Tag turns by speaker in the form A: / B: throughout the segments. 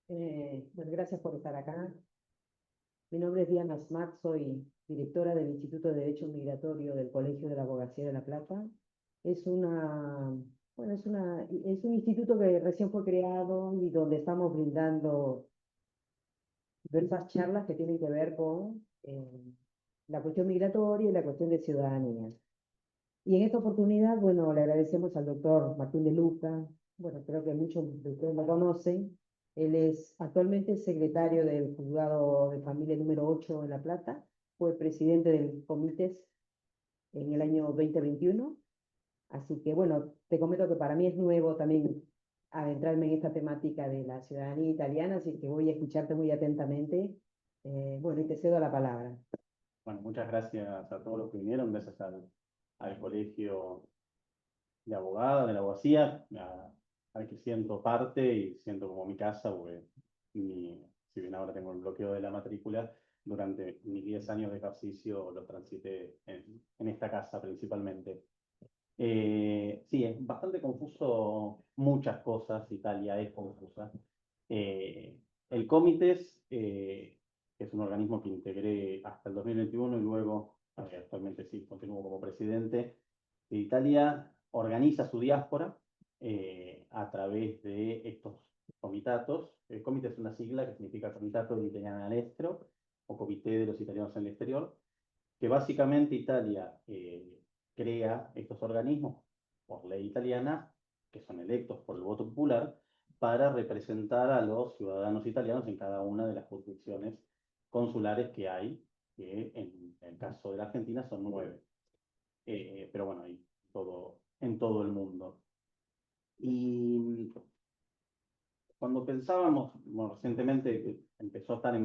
A: Bueno, gracias por estar acá. Mi nombre es Diana Smack, soy directora del Instituto de Derecho Migratorio del Colegio de la Abogacía de La Plata. Es una, bueno, es un instituto que recién fue creado y donde estamos brindando diversas charlas que tienen que ver con la cuestión migratoria y la cuestión de ciudadanía. Y en esta oportunidad, bueno, le agradecemos al doctor Martín de Luca. Bueno, creo que muchos de ustedes lo conocen. Él es actualmente secretario del Juzgado de Familia número 8 en La Plata. Fue presidente del Comités en el año 2021. Así que, bueno, te comento que para mí es nuevo también adentrarme en esta temática de la ciudadanía italiana, así que voy a escucharte muy atentamente. Bueno, y te cedo la palabra.
B: Bueno, muchas gracias a todos los que vinieron, gracias al Colegio de Abogados, de la Abogacía, al que siento parte y siento como mi casa, porque si bien ahora tengo el bloqueo de la matrícula, durante mis 10 años de ejercicio los transité en esta casa principalmente. Sí, es bastante confuso muchas cosas, Italia es confusa. Eh, el Comites, que es un organismo que integré hasta el 2021 y luego, actualmente sí, continúo como presidente de Italia, organiza su diáspora a través de estos comitatos. El comité es una sigla que significa Comitato degli Italiani all'Estero o Comité de los Italianos en el Exterior, que básicamente Italia crea estos organismos por ley italiana, que son electos por el voto popular, para representar a los ciudadanos italianos en cada una de las jurisdicciones consulares que hay, que en el caso de la Argentina son 9. Pero bueno, hay en todo el mundo. Y cuando pensábamos, bueno, recientemente empezó a estar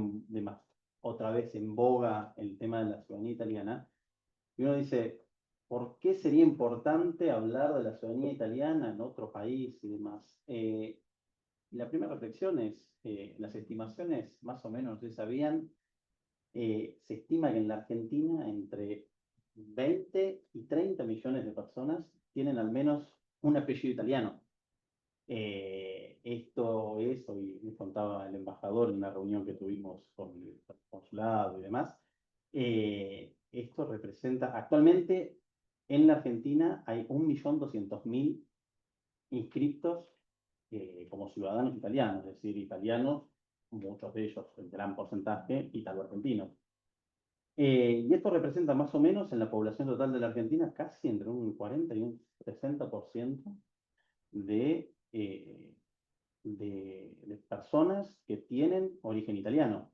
B: otra vez en boga el tema de la ciudadanía italiana, y uno dice, ¿por qué sería importante hablar de la ciudadanía italiana en otro país y demás? Y la primera reflexión es, las estimaciones más o menos se sabían, se estima que en la Argentina entre 20 y 30 millones de personas tienen al menos un apellido italiano. Esto es, hoy me contaba el embajador en una reunión que tuvimos con el consulado y demás, esto representa, actualmente en la Argentina hay 1.200.000 inscriptos como ciudadanos italianos, es decir, italianos, muchos de ellos, el gran porcentaje, italo-argentinos. Y esto representa más o menos en la población total de la Argentina casi entre un 40 y un 60% de de personas que tienen origen italiano.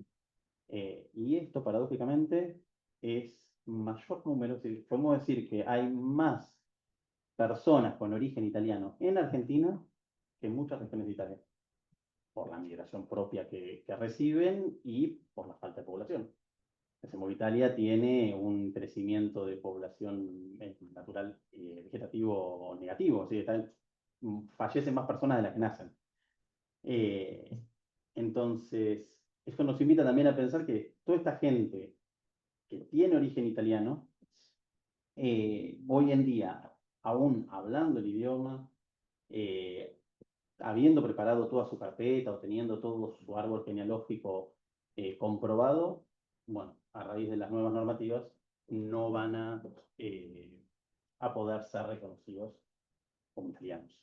B: Y esto, paradójicamente, es mayor número, podemos decir que hay más personas con origen italiano en Argentina que en muchas regiones de Italia, por la migración propia que reciben y por la falta de población. Como Italia tiene un crecimiento de población natural vegetativo negativo, ¿sí? Fallecen más personas de las que nacen. Eh, entonces, esto nos invita también a pensar que toda esta gente que tiene origen italiano, hoy en día, aún hablando el idioma, eh, habiendo preparado toda su carpeta o teniendo todo su árbol genealógico comprobado, bueno, a raíz de las nuevas normativas, no van a poder ser reconocidos como italianos.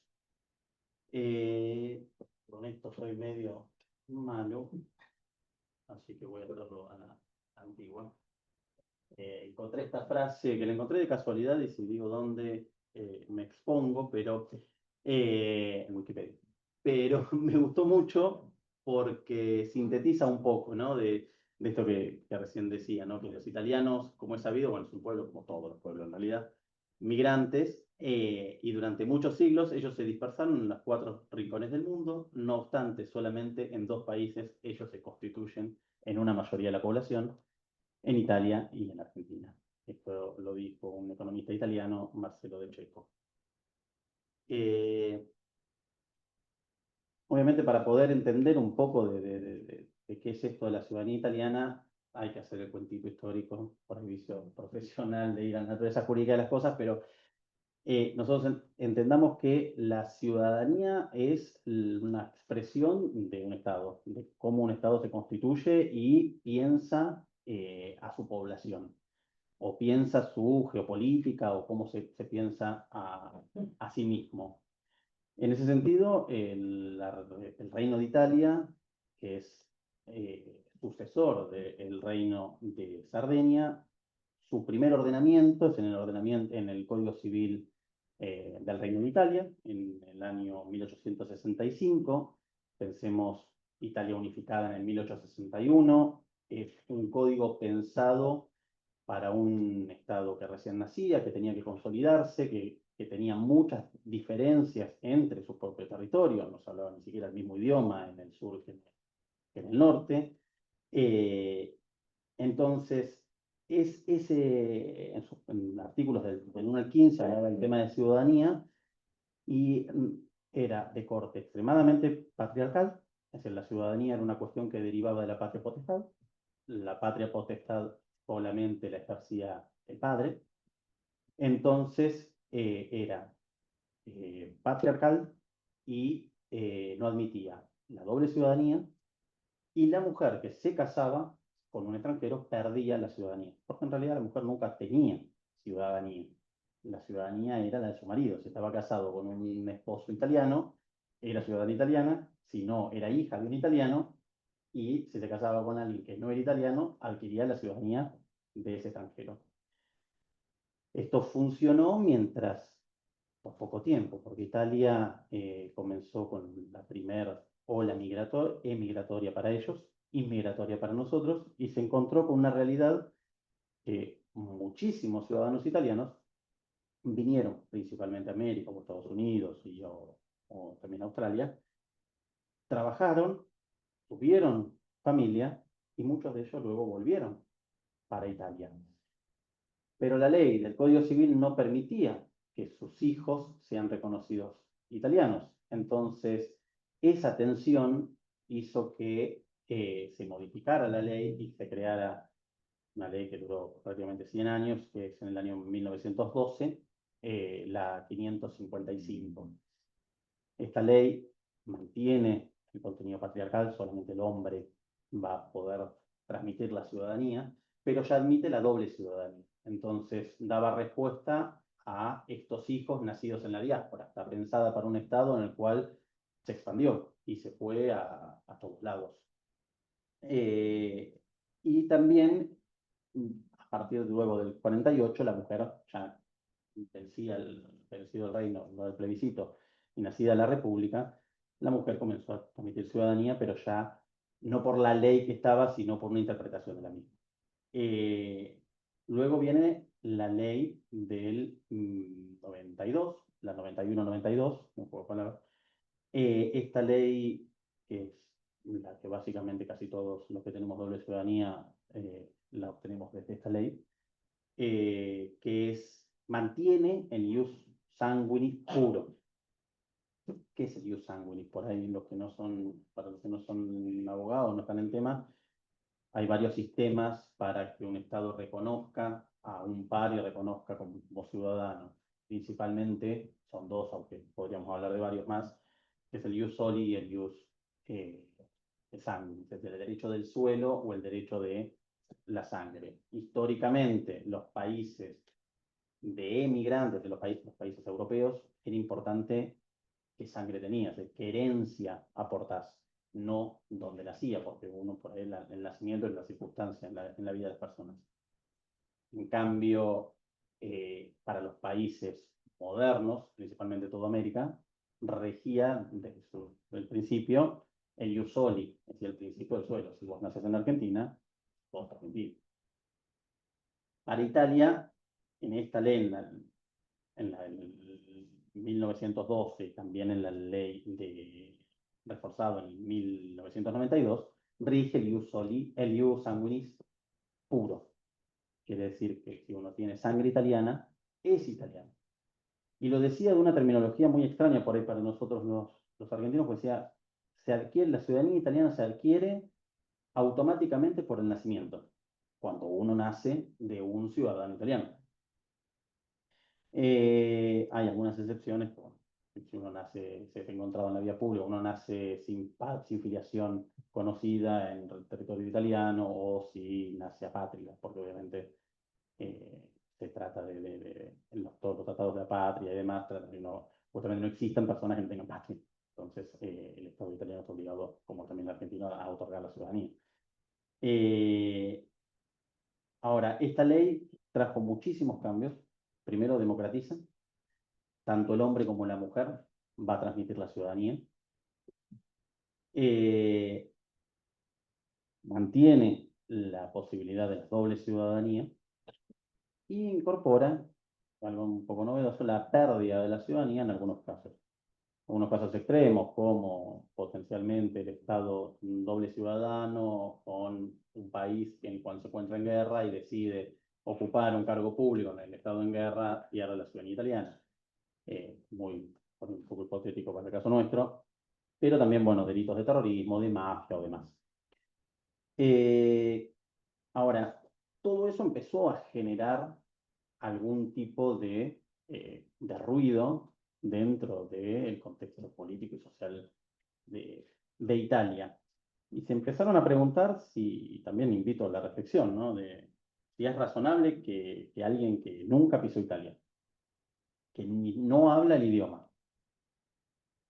B: Con esto soy medio malo, así que voy a hacerlo a la antigua. Encontré esta frase que la encontré de casualidad y si digo dónde me expongo, pero en Wikipedia. Pero me gustó mucho porque sintetiza un poco, ¿no? De esto que recién decía, ¿no? Que los italianos, como es sabido, bueno, es un pueblo como todos los pueblos en realidad, migrantes, y durante muchos siglos ellos se dispersaron en los 4 rincones del mundo, no obstante, solamente en 2 países ellos se constituyen en una mayoría de la población, en Italia y en Argentina. Esto lo dijo un economista italiano, Marcelo De Cecco. Eh, Obviamente, para poder entender un poco de qué es esto de la ciudadanía italiana, hay que hacer el cuentito histórico por visión profesional de ir a la naturaleza jurídica de las cosas, pero nosotros entendamos que la ciudadanía es una expresión de un Estado, de cómo un Estado se constituye y piensa a su población, o piensa su geopolítica, o cómo se piensa a sí mismo. En ese sentido, el Reino de Italia, que es sucesor del Reino de Sardenia, su primer ordenamiento es en el Código Civil del Reino de Italia, en el año 1865. Pensemos Italia unificada en el 1861. Es un código pensado para un Estado que recién nacía, que tenía que consolidarse, que tenía muchas diferencias entre sus propios territorios, no se hablaba ni siquiera el mismo idioma en el sur que en el norte. Eh, entonces, en artículos del 1 al 15 hablaba del tema de ciudadanía y era de corte extremadamente patriarcal, es decir, la ciudadanía era una cuestión que derivaba de la patria potestad. La patria potestad solamente la ejercía el padre, entonces era patriarcal y no admitía la doble ciudadanía, y la mujer que se casaba con un extranjero perdía la ciudadanía, porque en realidad la mujer nunca tenía ciudadanía. La ciudadanía era la de su marido. Si estaba casado con un esposo italiano, era ciudadana italiana; si no, era hija de un italiano; y si se casaba con alguien que no era italiano, adquiría la ciudadanía de ese extranjero. Esto funcionó mientras, por poco tiempo, porque Italia comenzó con la primera ola emigratoria para ellos, inmigratoria para nosotros, y se encontró con una realidad que muchísimos ciudadanos italianos vinieron, principalmente a América, o Estados Unidos o también a Australia, trabajaron, tuvieron familia, y muchos de ellos luego volvieron para Italia. Pero la ley del Código Civil no permitía que sus hijos sean reconocidos italianos. Entonces, esa tensión hizo que se modificara la ley y se creara una ley que duró prácticamente 100 años, que es en el año 1912, la 555. Esta ley mantiene el contenido patriarcal; solamente el hombre va a poder transmitir la ciudadanía, pero ya admite la doble ciudadanía. Entonces, daba respuesta a estos hijos nacidos en la diáspora. Está pensada para un Estado en el cual se expandió y se fue a todos lados. Y también, a partir luego del 48, la mujer, ya vencido el reino, no del plebiscito, y nacida la república, la mujer comenzó a transmitir ciudadanía, pero ya no por la ley que estaba, sino por una interpretación de la misma. Luego viene la ley del 92, la 91-92, no puedo poner. Esta ley, que es la que básicamente casi todos los que tenemos doble ciudadanía la obtenemos desde esta ley, mantiene el ius sanguinis puro. ¿Qué es el ius sanguinis? Por ahí para los que no son abogados, no están en tema, hay varios sistemas para que un Estado reconozca a un par y reconozca como ciudadano. Principalmente son dos, aunque podríamos hablar de varios más, que es el ius soli y el ius eh, sanguinis, es el derecho del suelo o el derecho de la sangre. Históricamente, los países de emigrantes de los países europeos, era importante qué sangre tenías, qué herencia aportás, no dónde nacía, porque uno por ahí el nacimiento es la circunstancia en la vida de las personas. En cambio, para los países modernos, principalmente toda América, regía desde el principio el ius soli, es decir, el principio del suelo. Si vos naces en Argentina, vos sos argentino. Para Italia, en esta ley, en 1912, también en la ley reforzado en 1992, rige el ius sanguinis puro. Quiere decir que si uno tiene sangre italiana, es italiano. Y lo decía de una terminología muy extraña por ahí para nosotros los argentinos, pues decía, la ciudadanía italiana se adquiere automáticamente por el nacimiento, cuando uno nace de un ciudadano italiano. Hay algunas excepciones, como si uno nace, se ha encontrado en la vía pública, uno nace sin filiación conocida en el territorio italiano o si nace apátrida, porque obviamente se trata todos los tratados de la patria y demás, tratan de justamente no existan personas que no tengan patria. Entonces, el Estado italiano está obligado, como también el argentino, a otorgar la ciudadanía. Ahora, esta ley trajo muchísimos cambios. Primero, democratiza. Tanto el hombre como la mujer va a transmitir la ciudadanía. Eh, Mantiene la posibilidad de la doble ciudadanía y incorpora, algo un poco novedoso, la pérdida de la ciudadanía en algunos casos. Algunos casos extremos, como potencialmente el Estado doble ciudadano con un país en el cual se encuentra en guerra y decide ocupar un cargo público en el Estado en guerra, pierde la ciudadanía italiana. Muy un poco hipotético para el caso nuestro, pero también, bueno, delitos de terrorismo, de mafia o demás. Eh, Ahora, todo eso empezó a generar algún tipo de ruido dentro del contexto político y social de Italia. Y se empezaron a preguntar si, y también invito a la reflexión, ¿no? De si es razonable que alguien que nunca pisó Italia, que no habla el idioma,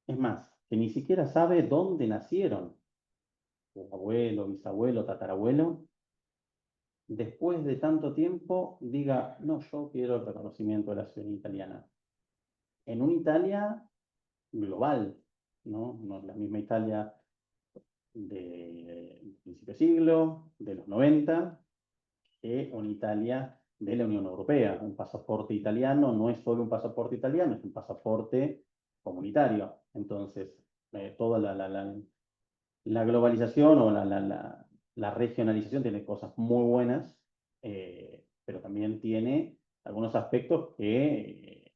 B: es más, que ni siquiera sabe dónde nacieron, su abuelo, bisabuelo, tatarabuelo, después de tanto tiempo diga, no, yo quiero el reconocimiento de la ciudadanía italiana. En una Italia global, ¿no? No es la misma Italia de principio de siglo, de los 90, que una Italia de la Unión Europea. Un pasaporte italiano no es solo un pasaporte italiano, es un pasaporte comunitario. Entonces, toda la globalización o la regionalización tiene cosas muy buenas, pero también tiene algunos aspectos que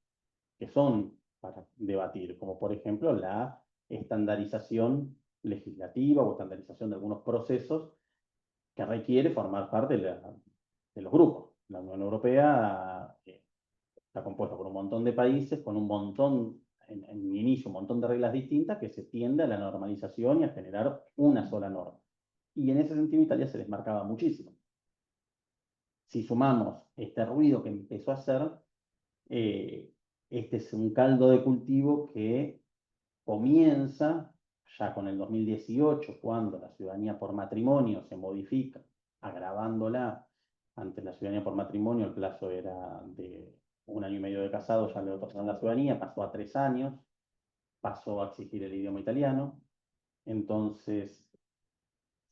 B: son para debatir, como por ejemplo la estandarización legislativa o estandarización de algunos procesos que requiere formar parte de los grupos. La Unión Europea está compuesta por un montón de países con un montón, en un inicio, un montón de reglas distintas que se tiende a la normalización y a generar una sola norma. Y en ese sentido Italia se desmarcaba muchísimo. Si sumamos este ruido que empezó a hacer, eh, este es un caldo de cultivo que comienza ya con el 2018, cuando la ciudadanía por matrimonio se modifica, agravándola. Antes la ciudadanía por matrimonio, el plazo era de 1 año y medio de casado, ya le otorgaron la ciudadanía, pasó a 3 años, pasó a exigir el idioma italiano. Entonces,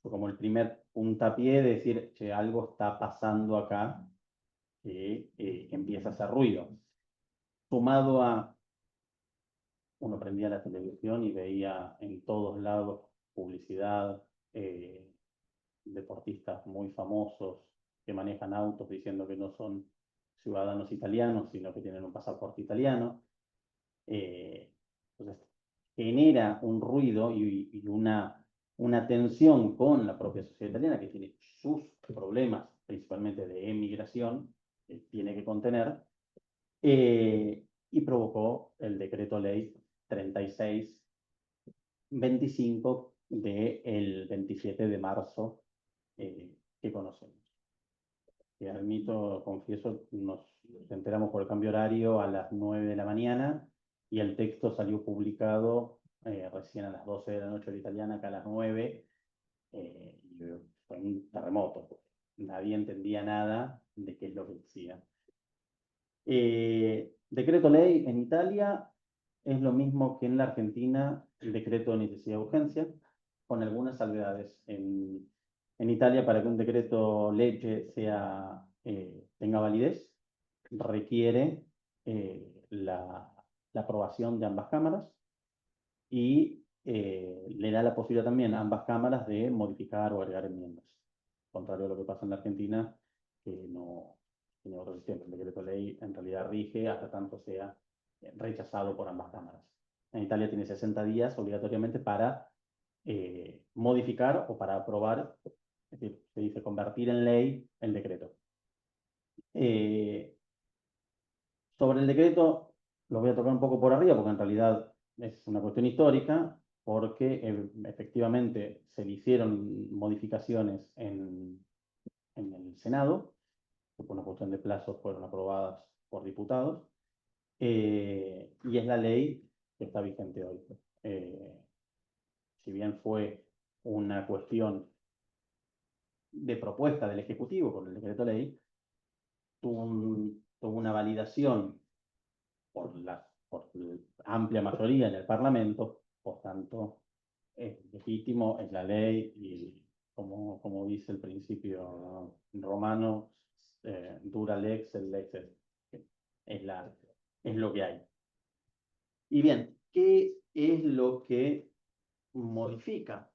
B: fue como el primer puntapié de decir, che, algo está pasando acá que empieza a hacer ruido. Sumado a uno prendía la televisión y veía en todos lados publicidad, eh, deportistas muy famosos que manejan autos diciendo que no son ciudadanos italianos, sino que tienen un pasaporte italiano. Entonces, genera un ruido y una tensión con la propia sociedad italiana que tiene sus problemas, principalmente de emigración, que tiene que contener, y provocó el decreto ley 3625 del 27 de marzo que conocemos. Que admito, confieso, nos enteramos por el cambio horario a las 9 de la mañana y el texto salió publicado recién a las 12 de la noche hora italiana, acá a las 9, y fue un terremoto. Nadie entendía nada de qué es lo que decía. Decreto ley en Italia es lo mismo que en la Argentina el decreto de necesidad de urgencia, con algunas salvedades. En Italia, para que un decreto ley tenga validez, requiere la aprobación de ambas cámaras y le da la posibilidad también a ambas cámaras de modificar o agregar enmiendas. Contrario a lo que pasa en la Argentina, que no tiene otro sistema. El decreto ley en realidad rige hasta tanto sea rechazado por ambas cámaras. En Italia tiene 60 días obligatoriamente para modificar o para aprobar, es decir, se dice convertir en ley el decreto. Sobre el decreto, lo voy a tocar un poco por arriba, porque en realidad es una cuestión histórica, porque efectivamente se le hicieron modificaciones en el Senado, que por una cuestión de plazos fueron aprobadas por diputados, y es la ley que está vigente hoy. Si bien fue una cuestión de propuesta del Ejecutivo con el decreto ley, tuvo una validación por amplia mayoría en el Parlamento, por tanto, es legítimo, es la ley y como dice el principio romano, dura lex, el lex es, es lo que hay. Y bien, ¿qué es lo que modifica?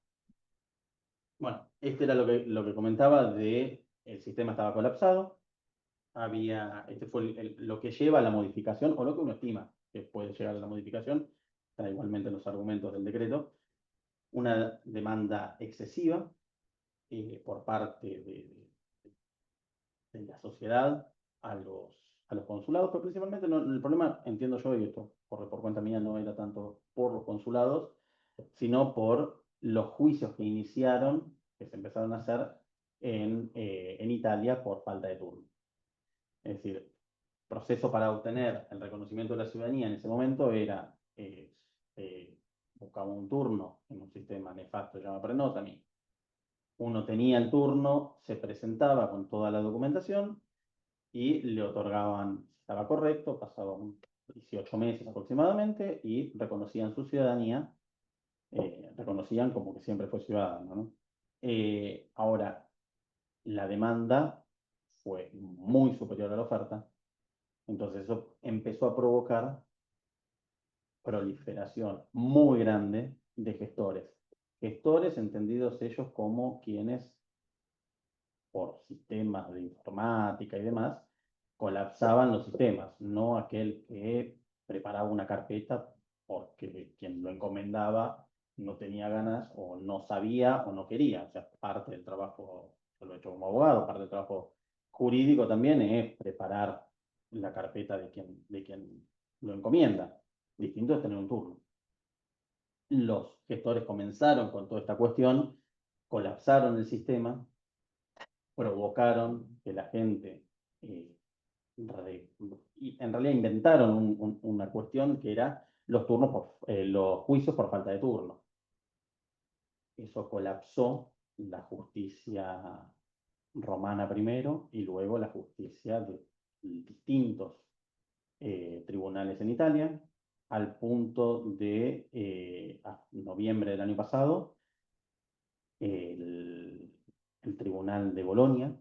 B: Bueno, este era lo que comentaba de el sistema estaba colapsado, este fue lo que lleva a la modificación, o lo que uno estima que puede llegar a la modificación, está igualmente en los argumentos del decreto, una demanda excesiva por parte de la sociedad a los consulados, pero principalmente no, el problema, entiendo yo, y esto por cuenta mía no era tanto por los consulados, sino por los juicios que iniciaron, que se empezaron a hacer en Italia por falta de turno. Es decir, proceso para obtener el reconocimiento de la ciudadanía en ese momento era, buscaba un turno en un sistema nefasto llamado Prenotami. Uno tenía el turno, se presentaba con toda la documentación y le otorgaban, si estaba correcto, pasaban 18 meses aproximadamente y reconocían su ciudadanía, reconocían como que siempre fue ciudadano, ¿no? Ahora, la demanda fue muy superior a la oferta, entonces eso empezó a provocar proliferación muy grande de gestores. Gestores entendidos ellos como quienes, por sistemas de informática y demás, colapsaban los sistemas, no aquel que preparaba una carpeta porque quien lo encomendaba no tenía ganas o no sabía o no quería. O sea, parte del trabajo, yo lo he hecho como abogado, parte del trabajo jurídico también es preparar la carpeta de quien lo encomienda. Distinto es tener un turno. Los gestores comenzaron con toda esta cuestión, colapsaron el sistema, provocaron que la gente, y en realidad inventaron una cuestión que era los juicios por falta de turno. Eso colapsó la justicia romana primero y luego la justicia de distintos tribunales en Italia, al punto de, a noviembre del año pasado, el, el Tribunal de Bolonia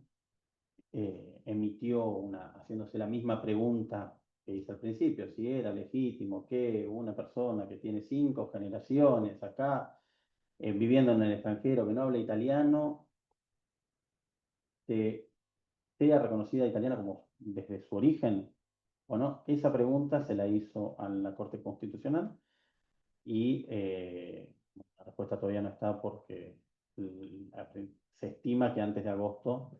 B: emitió haciéndose la misma pregunta que hice al principio, si era legítimo que una persona que tiene 5 generaciones acá, viviendo en el extranjero, que no habla italiano, sea reconocida italiana como desde su origen o no. Esa pregunta se la hizo a la Corte Constitucional y la respuesta todavía no está porque se estima que antes de agosto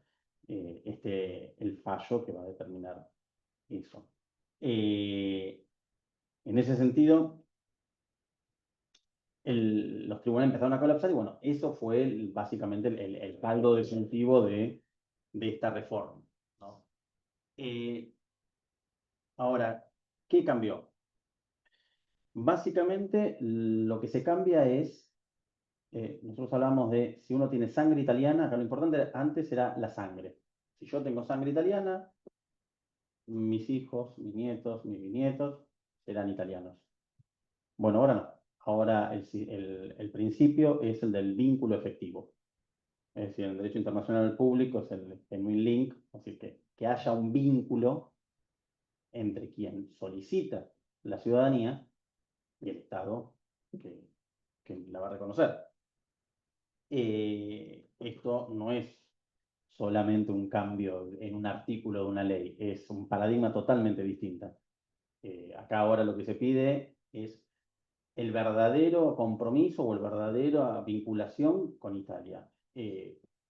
B: el fallo que va a determinar eso. En ese sentido, los tribunales empezaron a colapsar y bueno, eso fue básicamente el caldo definitivo de esta reforma, ¿no? Ahora, ¿qué cambió? Básicamente lo que se cambia es, nosotros hablamos de si uno tiene sangre italiana, acá lo importante antes era la sangre. Si yo tengo sangre italiana, mis hijos, mis nietos, mis bisnietos serán italianos. Bueno, ahora no. Ahora el principio es el del vínculo efectivo. Es decir, en el derecho internacional público es el genuine link, es decir, que haya un vínculo entre quien solicita la ciudadanía y el Estado que la va a reconocer. Esto no es solamente un cambio en un artículo de una ley, es un paradigma totalmente distinto. Acá ahora lo que se pide es el verdadero compromiso o el verdadero vinculación con Italia.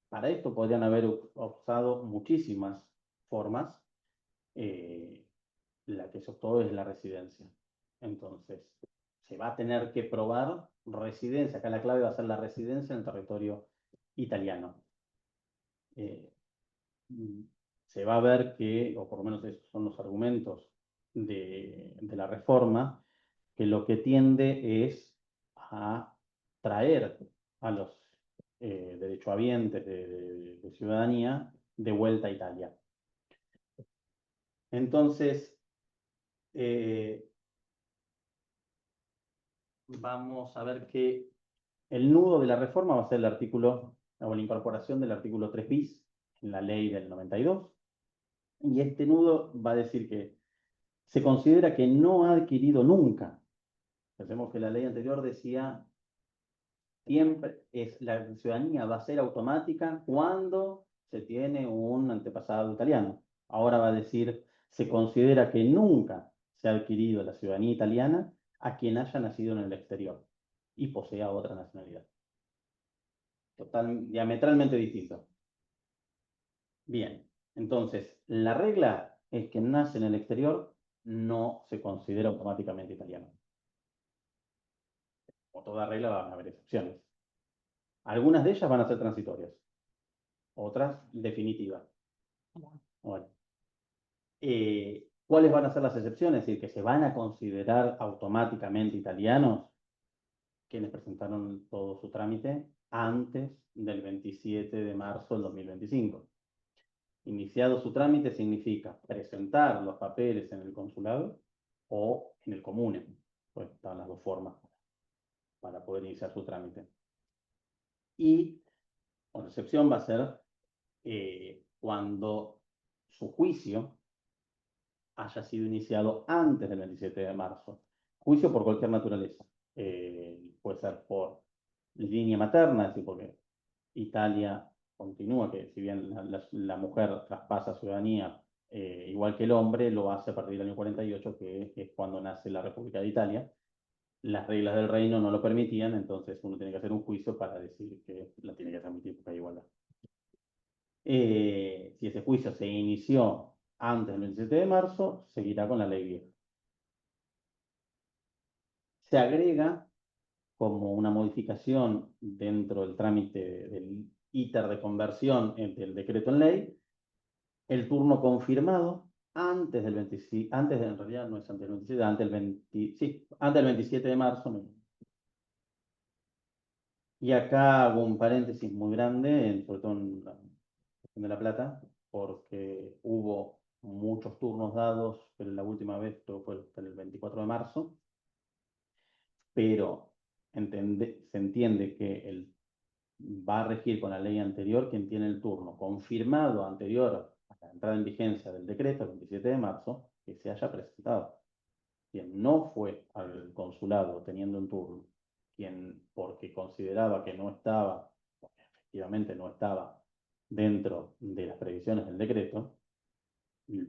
B: Para esto podrían haber usado muchísimas formas. la que se optó es la residencia. Entonces, se va a tener que probar residencia. Acá la clave va a ser la residencia en el territorio italiano. Eh, Se va a ver que, o por lo menos esos son los argumentos de la reforma, que lo que tiende es a traer a los derechohabientes de ciudadanía de vuelta a Italia. Entonces, vamos a ver que el nudo de la reforma va a ser el artículo, o la incorporación del artículo 3 bis en la ley del 92. Y este nudo va a decir que se considera que no ha adquirido nunca. Pensemos que la ley anterior decía siempre la ciudadanía va a ser automática cuando se tiene un antepasado italiano. Ahora va a decir, se considera que nunca se ha adquirido la ciudadanía italiana a quien haya nacido en el exterior y posea otra nacionalidad. Diametralmente distinto. Bien, entonces, la regla es que nace en el exterior no se considera automáticamente italiano. Como toda regla van a haber excepciones. Algunas de ellas van a ser transitorias, otras definitivas. Bueno. ¿Cuáles van a ser las excepciones? Es decir, que se van a considerar automáticamente italianos quienes presentaron todo su trámite antes del 27 de marzo del 2025. Iniciado su trámite significa presentar los papeles en el consulado o en el comune. Pues están las dos formas para poder iniciar su trámite. Y la excepción va a ser cuando su juicio haya sido iniciado antes del 27 de marzo. Juicio por cualquier naturaleza. Puede ser por línea materna, es decir, porque Italia continúa, que si bien la mujer traspasa ciudadanía igual que el hombre, lo hace a partir del año 48, que es cuando nace la República de Italia. Las reglas del reino no lo permitían, entonces uno tiene que hacer un juicio para decir que la tiene que transmitir porque hay igualdad. Si ese juicio se inició antes del 27 de marzo, seguirá con la ley vieja. Se agrega como una modificación dentro del trámite del íter de conversión del decreto en ley, el turno confirmado antes del 27, en realidad no es antes del 27, antes del 27 de marzo. Y acá hago un paréntesis muy grande, sobre todo en la cuestión de La Plata, porque hubo muchos turnos dados, pero la última vez fue el 24 de marzo, pero se entiende que va a regir con la ley anterior quien tiene el turno confirmado anterior a la entrada en vigencia del decreto el 27 de marzo, que se haya presentado. Quien no fue al consulado teniendo un turno, quien porque consideraba que no estaba, porque efectivamente no estaba dentro de las previsiones del decreto,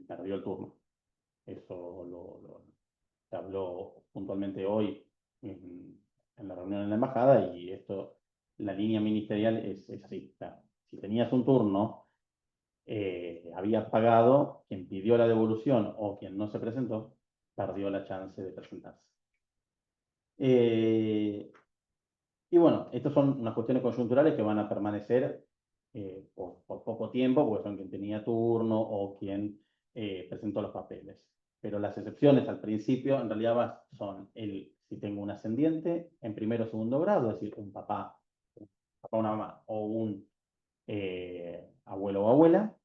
B: perdió el turno. Eso se habló puntualmente hoy en la reunión en la embajada y esto, la línea ministerial es así. O sea, si tenías un turno, habías pagado, quien pidió la devolución o quien no se presentó, perdió la chance de presentarse. Y bueno, estas son unas cuestiones coyunturales que van a permanecer por poco tiempo, porque son quien tenía turno o quien presentó los papeles. Pero las excepciones al principio en realidad son si tengo un ascendiente en primero o segundo grado, es decir, un papá, una mamá o un abuelo o abuela,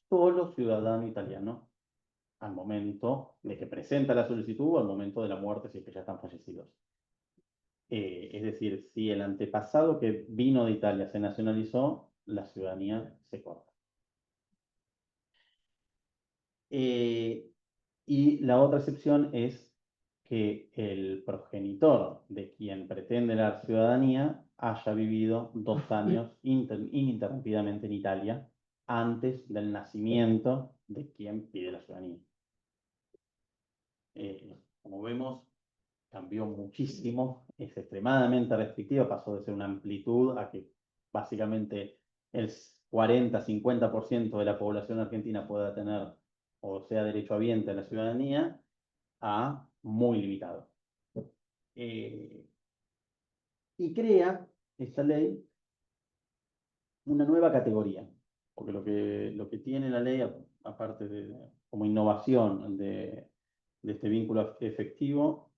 B: solo ciudadano italiano al momento de que presenta la solicitud o al momento de la muerte, si es que ya están fallecidos. Es decir, si el antepasado que vino de Italia se nacionalizó, la ciudadanía se corta. Y la otra excepción es que el progenitor de quien pretende la ciudadanía haya vivido 2 años ininterrumpidamente en Italia antes del nacimiento de quien pide la ciudadanía. Como vemos, cambió muchísimo, es extremadamente restrictiva, pasó de ser una amplitud a que básicamente el 40-50% de la población argentina pueda tener o sea derechohabiente a la ciudadanía, a muy limitado. Y crea esta ley una nueva categoría, porque lo que tiene la ley, aparte de como innovación de este vínculo efectivo,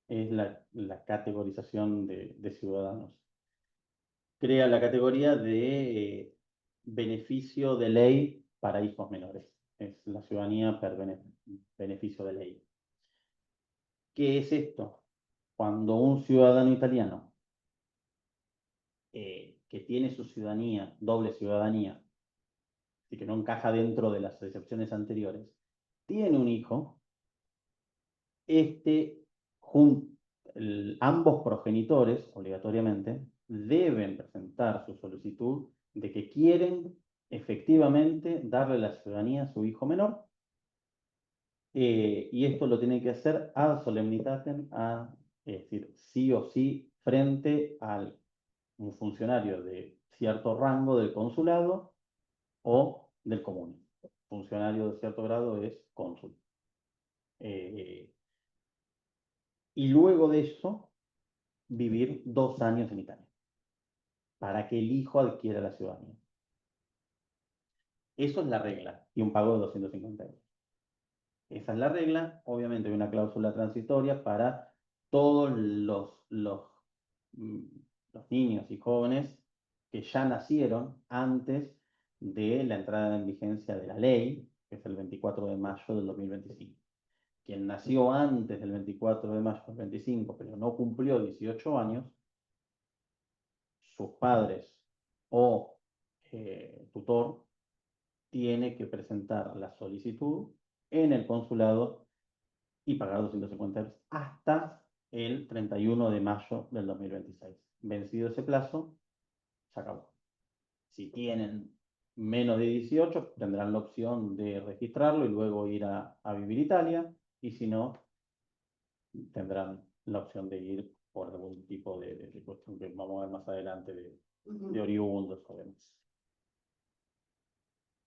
B: es la categorización de ciudadanos. Crea la categoría de beneficio de ley para hijos menores. Es la ciudadanía per beneficio de ley. ¿Qué es esto? Cuando un ciudadano italiano que tiene su ciudadanía, doble ciudadanía, y que no encaja dentro de las excepciones anteriores, tiene un hijo, este, ambos progenitores, obligatoriamente, deben presentar su solicitud de que quieren efectivamente darle la ciudadanía a su hijo menor, y esto lo tienen que hacer ad solemnitatem, es decir, sí o sí, frente a un funcionario de cierto rango del consulado o del comune. Funcionario de cierto grado es cónsul. Y luego de eso, vivir 2 años en Italia, para que el hijo adquiera la ciudadanía. Eso es la regla, y un pago de 250 euros. Esa es la regla, obviamente hay una cláusula transitoria para todos mm, los niños y jóvenes que ya nacieron antes de la entrada en vigencia de la ley, que es el 24 de mayo del 2025. Quien nació antes del 24 de mayo del 25, pero no cumplió 18 años, sus padres o tutor tiene que presentar la solicitud en el consulado y pagar 250 euros hasta el 31 de mayo del 2026. Vencido ese plazo, se acabó. Si tienen menos de 18, tendrán la opción de registrarlo y luego ir a vivir a Italia, y si no, tendrán la opción de ir por algún tipo de cuestión que vamos a ver más adelante de oriundos o demás.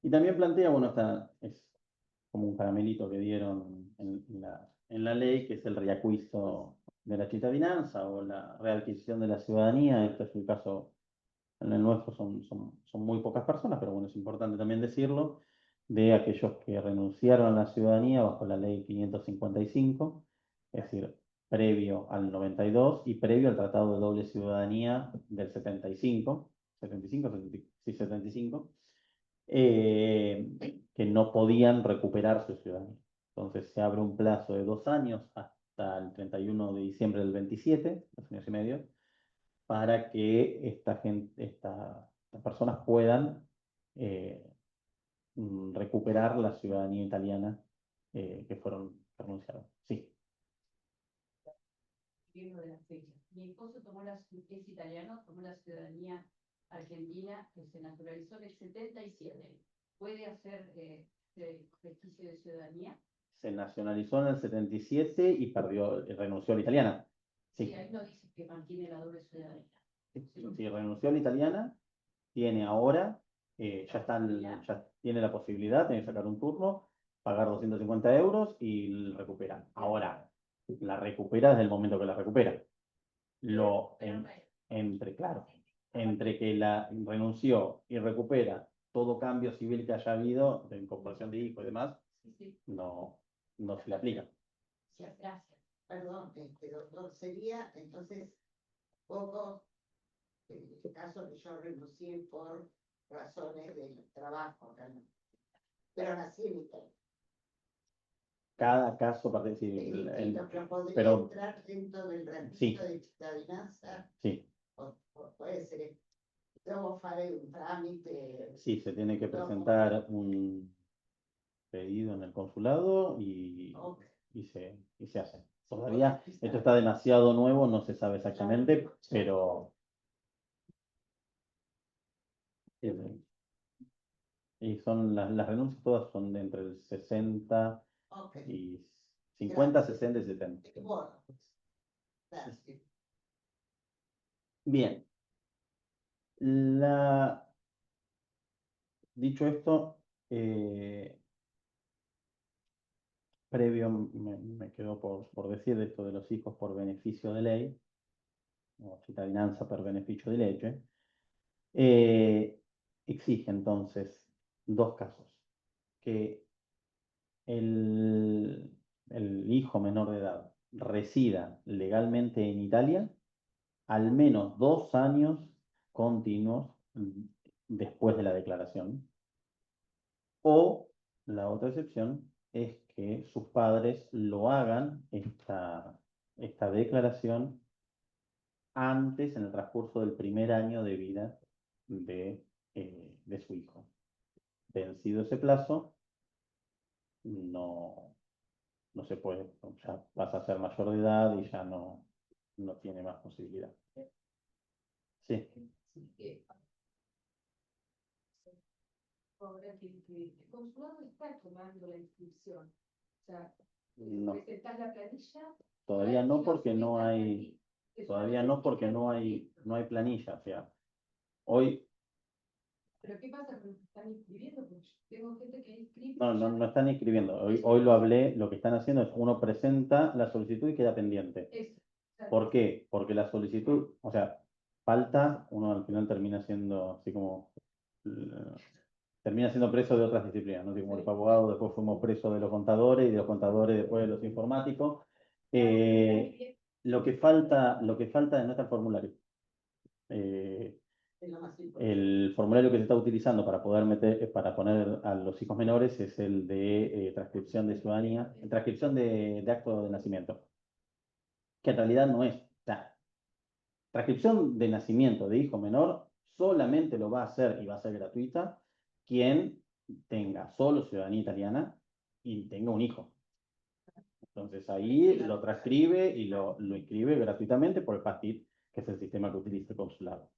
B: Y también plantea, bueno, es como un caramelito que dieron en la ley, que es el reacuisto de la cittadinanza o la readquisición de la ciudadanía. Este es el caso, en el nuestro son muy pocas personas, pero bueno, es importante también decirlo, de aquellos que renunciaron a la ciudadanía bajo la ley 555, es decir, previo al 92 y previo al Tratado de Doble Ciudadanía del 75, 75, sí, 75, que no podían recuperar su ciudadanía. Entonces se abre un plazo de 2 años hasta el 31 de diciembre del 27, 2 años y medio, para que estas personas puedan recuperar la ciudadanía italiana que fueron renunciados. Sí.
C: Viendo de las fechas. Mi esposo es italiano, tomó la ciudadanía argentina, que se naturalizó en el 77. ¿Puede hacer ejercicio de ciudadanía?
B: Se nacionalizó en el 77 y renunció a la italiana. Sí.
C: Sí, ahí no dice que mantiene la doble ciudadanía.
B: Sí, renunció a la italiana, tiene ahora, ya tiene la posibilidad, tiene que sacar un turno, pagar 250 euros y recupera. Ahora, la recupera desde el momento que la recupera. Entre que la renunció y recupera, todo cambio civil que haya habido, de incorporación de hijos y demás, no se le aplica.
C: Gracias.
D: Perdón, pero sería entonces poco el caso que yo renuncié por razones del trabajo, realmente. Pero nací en Italia.
B: Cada caso
D: pero podría
B: pero
D: entrar dentro del registro
B: sí.
D: de cittadinanza.
B: Sí.
D: O puede ser. Debo fare un trámite.
B: Sí, se tiene que presentar un pedido en el consulado y se hace. Todavía esto está demasiado nuevo, no se sabe exactamente, pero y son las renuncias todas son de entre el 60 y 50, 60 y 70.
D: Gracias.
B: Bien. Dicho esto, previo me quedó por decir esto de los hijos por beneficio de ley, o cittadinanza per beneficio di legge, exige entonces dos casos: que el hijo menor de edad resida legalmente en Italia al menos 2 años continuos después de la declaración, o la otra excepción es que sus padres lo hagan esta declaración antes, en el transcurso del primer año de vida de su hijo. Vencido ese plazo, no se puede, ya pasa a ser mayor de edad y ya no tiene más posibilidad. Sí.
C: Ahora que el consulado está tomando la inscripción. O sea,
B: No,
C: presentar la planilla.
B: todavía no, porque no
C: Subís
B: hay,
C: aquí.
B: todavía no, porque no hay planilla. O sea, hoy
C: Pero ¿qué pasa con los que están inscribiendo? Porque yo tengo gente que inscribe.
B: no están inscribiendo. Hoy lo hablé, lo que están haciendo es uno presenta la solicitud y queda pendiente.
C: Eso. O sea,
B: ¿Por qué? Porque la solicitud, o sea, falta, uno al final termina siendo así como, termina siendo preso de otras disciplinas, ¿no? Así como los abogados, después fuimos presos de los contadores, y de los contadores después de los informáticos. Lo que falta no está el formulario.
D: Es lo más importante.
B: El formulario que se está utilizando para poder para poner a los hijos menores es el de transcripción de ciudadanía, transcripción de acto de nacimiento, que en realidad no es. O sea, transcripción de nacimiento de hijo menor solamente lo va a hacer, y va a ser gratuita, quien tenga solo ciudadanía italiana y tenga un hijo. Entonces ahí lo transcribe y lo inscribe gratuitamente por el PASTIT, que es el sistema que utiliza el consulado.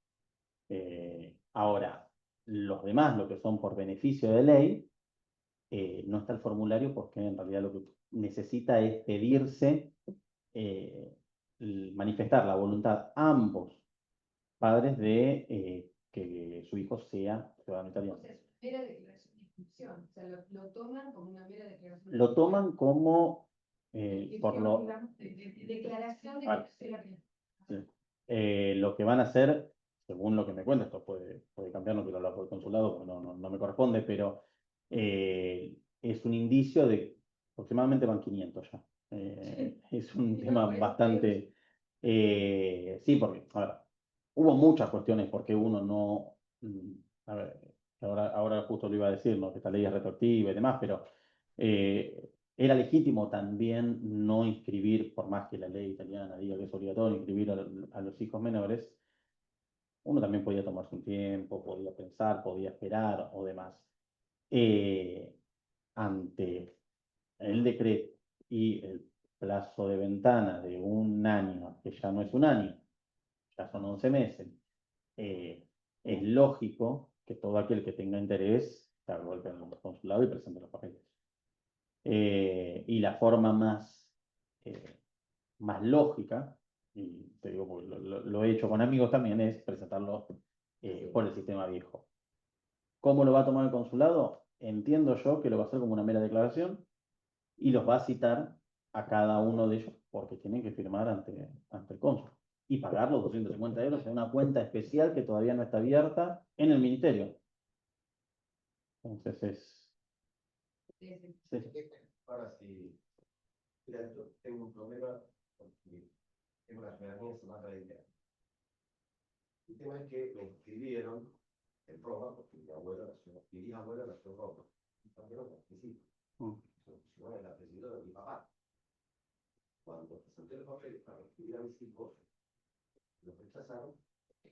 B: Ahora, los demás, lo que son por beneficio de ley, no está el formulario, porque en realidad lo que necesita es pedirse, manifestar la voluntad a ambos padres de que su hijo sea ciudadano italiano.
C: o sea, es una mera declaración de inscripción. O sea, lo toman como una mera declaración de
B: Lo toman como,
C: inscripción,
B: por lo,
C: digamos, declaración de
B: Ah,
C: que nació la
B: sí. Lo que van a hacer, según lo que me cuenta, esto puede cambiar, no quiero hablar por el consulado, porque no me corresponde, pero es un indicio de aproximadamente van 500 ya. Es un
C: Sí,
B: tema
C: no, es
B: bastante... sí, porque, a ver, hubo muchas cuestiones porque uno no... A ver, ahora justo lo iba a decir, ¿no? Que esta ley es retroactiva y demás, pero era legítimo también no inscribir, por más que la ley italiana diga que es obligatorio inscribir a los hijos menores. Uno también podía tomarse un tiempo, podía pensar, podía esperar o demás. Ante el decreto y el plazo de ventana de un año, que ya no es un año, ya son 11 meses, es lógico que todo aquel que tenga interés se vuelva al consulado y presente los papeles. Y la forma más lógica, y te digo porque lo he hecho con amigos también, es presentarlo por el sistema viejo. ¿Cómo lo va a tomar el consulado? Entiendo yo que lo va a hacer como una mera declaración y los va a citar a cada uno de ellos, porque tienen que firmar ante el cónsul y pagar los 250 euros en una cuenta especial que todavía no está abierta en el ministerio. Entonces
C: Sí.
B: sí.
E: Ahora sí, mira, yo tengo un problema porque tengo la ciudadanía más radical. El tema es que me inscribieron en Roma, porque mi bisabuela nació en Roma, y también lo participo. Yo el apellido de mi papá. Cuando presenté los papeles para inscribir a mis hijos, los rechazaron,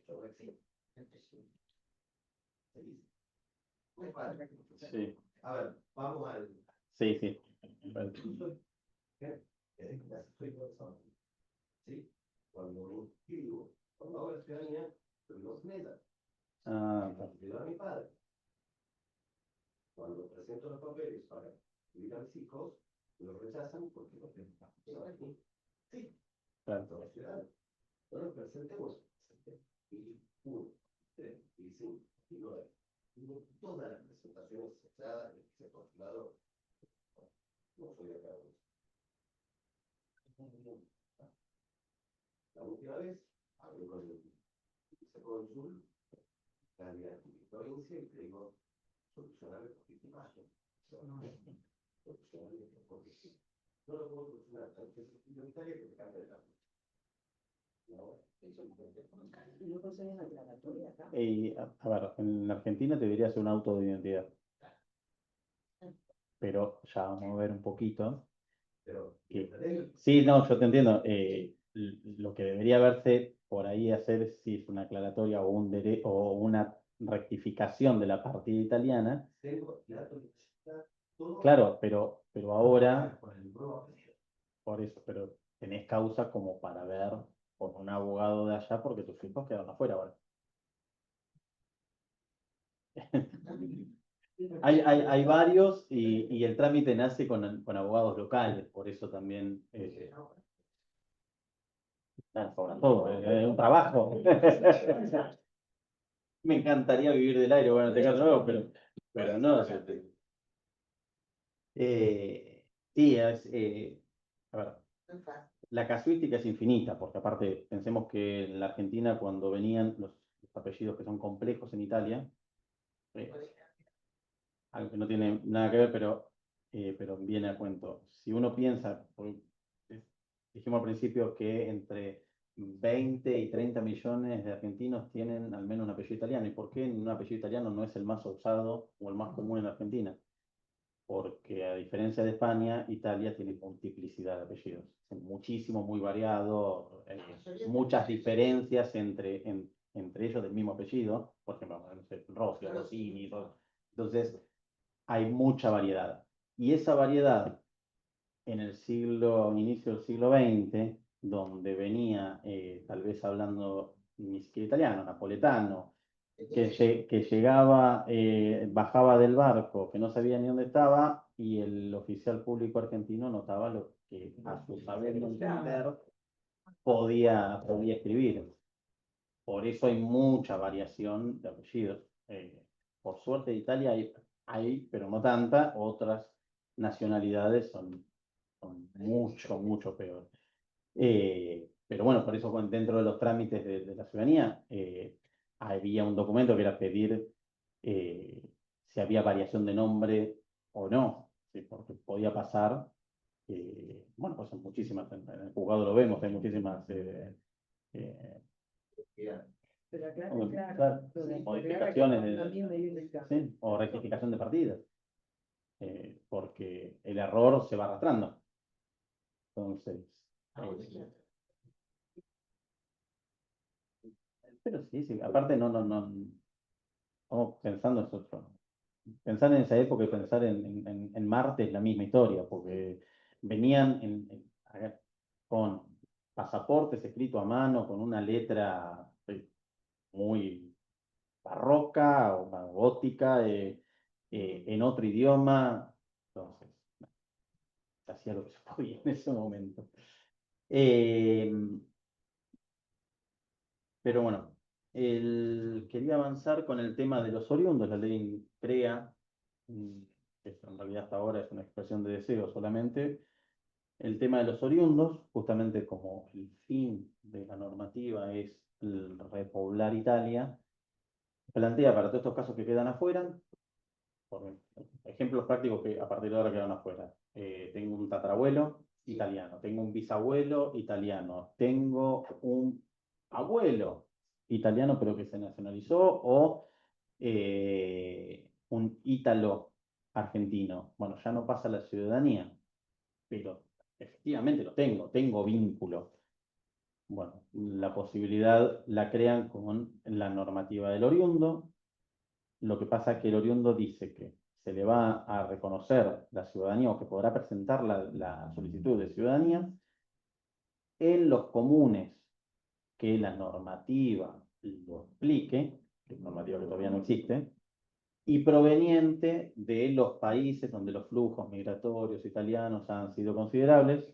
E: yo no existo. Se dice. Muy padre.
B: Sí.
E: A ver, vamos al...
B: Sí, sí.
E: ¿Sí? Cuando me inscribo, cuando hago la ciudadanía, los metas.
B: Ah,
E: Inscribo a mi padre. Cuando presento los papeles para inscribir a mis hijos, los rechazan porque los tengo aquí. Sí,
B: claro.
E: todos ciudadanos. No los presentemos. Y 1, 3, y 5, y 9. Todas las presentaciones cerradas, excepto consulado. No soy acá. anteriores, hablé con el vicecónsul, Italia y provincia, y te digo, solucionar el imagen. Solucionar porque no lo puedo solucionar. En Italia que te cambia de cambio. No,
A: ¿Y no consiguen aclaratoria acá?
B: A ver, en Argentina te debería ser un auto de identidad. Pero ya vamos a ver un poquito.
E: pero
B: Sí, no, yo te entiendo. Lo que debería verse por ahí hacer si es una aclaratoria o, o una rectificación de la partida italiana.
E: tengo la toxicidad, todo
B: Claro, pero ahora,
E: con el nuevo apellido.
B: por eso, pero tenés causa como para ver con un abogado de allá porque tus hijos quedaron afuera ahora. Hay varios y el trámite nace con abogados locales, por eso también cobran todo, es un trabajo. Me encantaría vivir del aire, bueno, en este caso no, pero no. Sí, a ver,
D: No es fácil.
B: la casuística es infinita, porque aparte pensemos que en la Argentina cuando venían los apellidos que son complejos en Italia, algo que no tiene nada que ver, pero viene a cuento. Si uno piensa, dijimos al principio que entre 20 y 30 millones de argentinos tienen al menos un apellido italiano. ¿Y por qué un apellido italiano no es el más usado o el más común en Argentina? Porque a diferencia de España, Italia tiene multiplicidad de apellidos. Muchísimo, muy variado, muchas diferencias entre ellos del mismo apellido. Por ejemplo, no sé, Rossi, Rossini. Entonces, hay mucha variedad. Y esa variedad en el inicio del siglo XX, donde venía, tal vez hablando ni siquiera italiano, napoletano, que llegaba, bajaba del barco, que no sabía ni dónde estaba, y el oficial público argentino notaba lo que a su saber y entender podía escribir. Por eso hay mucha variación de apellidos. Por suerte de Italia hay, pero no tanta, otras nacionalidades son mucho peor. Pero bueno, por eso dentro de los trámites de la ciudadanía había un documento que era pedir si había variación de nombre o no, ¿sí? Porque podía pasar, bueno, pues en muchísimas, en el juzgado lo vemos, hay muchísimas
A: Pero acá,
B: claro,
A: claro, lo de
B: modificaciones
A: también me viene el caso.
B: ¿sí? O rectificación de partidas, porque el error se va arrastrando. Entonces, pero sí, aparte estamos pensando nosotros. Pensar en esa época y pensar en Marte es la misma historia, porque venían con pasaportes escritos a mano, con una letra muy barroca o gótica, en otro idioma. Entonces, se hacía lo que se podía en ese momento. Pero bueno, quería avanzar con el tema de los oriundos. La ley crea, que en realidad hasta ahora es una expresión de deseo solamente, el tema de los oriundos, justamente como el fin de la normativa es el repoblar Italia, plantea para todos estos casos que quedan afuera, por ejemplos prácticos que a partir de ahora quedan afuera. Tengo un tatarabuelo italiano, tengo un bisabuelo italiano, tengo un abuelo italiano pero que se nacionalizó o un ítalo argentino. Bueno, ya no pasa la ciudadanía, pero efectivamente lo tengo vínculo. Bueno, la posibilidad la crean con la normativa del oriundo. Lo que pasa es que el oriundo dice que se le va a reconocer la ciudadanía o que podrá presentar la solicitud de ciudadanía en los comunes que la normativa lo explique, que es normativa que todavía no existe, y proveniente de los países donde los flujos migratorios italianos han sido considerables.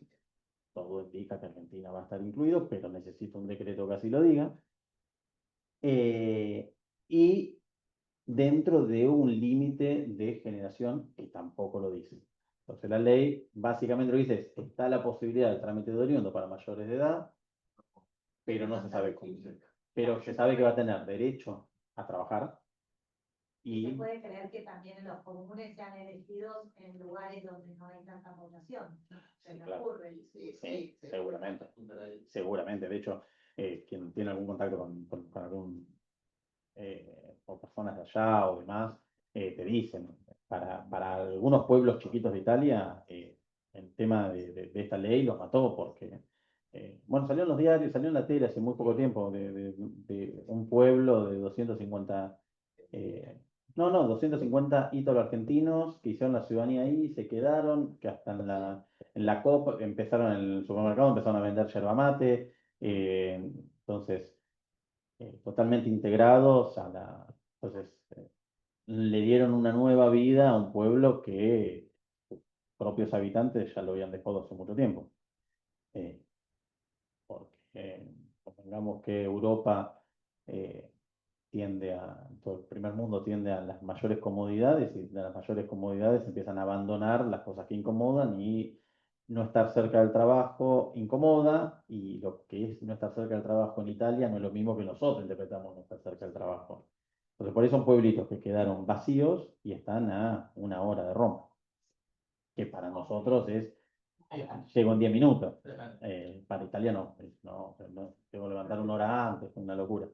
B: Todo indica que Argentina va a estar incluido, pero necesito un decreto que así lo diga. Y dentro de un límite de generación que tampoco lo dice. Entonces la ley básicamente lo dice, está la posibilidad del trámite de oriundo para mayores de edad, pero no se sabe cómo. Pero se sabe que va a tener derecho a trabajar
F: Se
B: y
F: puede creer que también los comunes sean elegidos en lugares donde no hay tanta población. Se me
B: claro.
F: ocurre.
B: sí, seguramente. Seguramente, de hecho, quien tiene algún contacto con algún o personas de allá o demás, te dicen, para algunos pueblos chiquitos de Italia, el tema de esta ley los mató porque, bueno, salió en los diarios, salió en la tele hace muy poco tiempo de un pueblo de 250, no, 250 ítalo-argentinos que hicieron la ciudadanía ahí, se quedaron, que hasta en la COP empezaron en el supermercado, empezaron a vender yerba mate, entonces totalmente integrados entonces le dieron una nueva vida a un pueblo que sus propios habitantes ya lo habían dejado hace mucho tiempo. Porque convengamos que Europa todo el primer mundo tiende a las mayores comodidades y de las mayores comodidades empiezan a abandonar las cosas que incomodan y no estar cerca del trabajo incomoda y lo que es no estar cerca del trabajo en Italia no es lo mismo que nosotros interpretamos no estar cerca del trabajo. Entonces por eso son pueblitos que quedaron vacíos y están a 1 hora de Roma, que para nosotros es, llego en 10 minutos, para Italia no, tengo que levantar 1 hora antes, es una locura.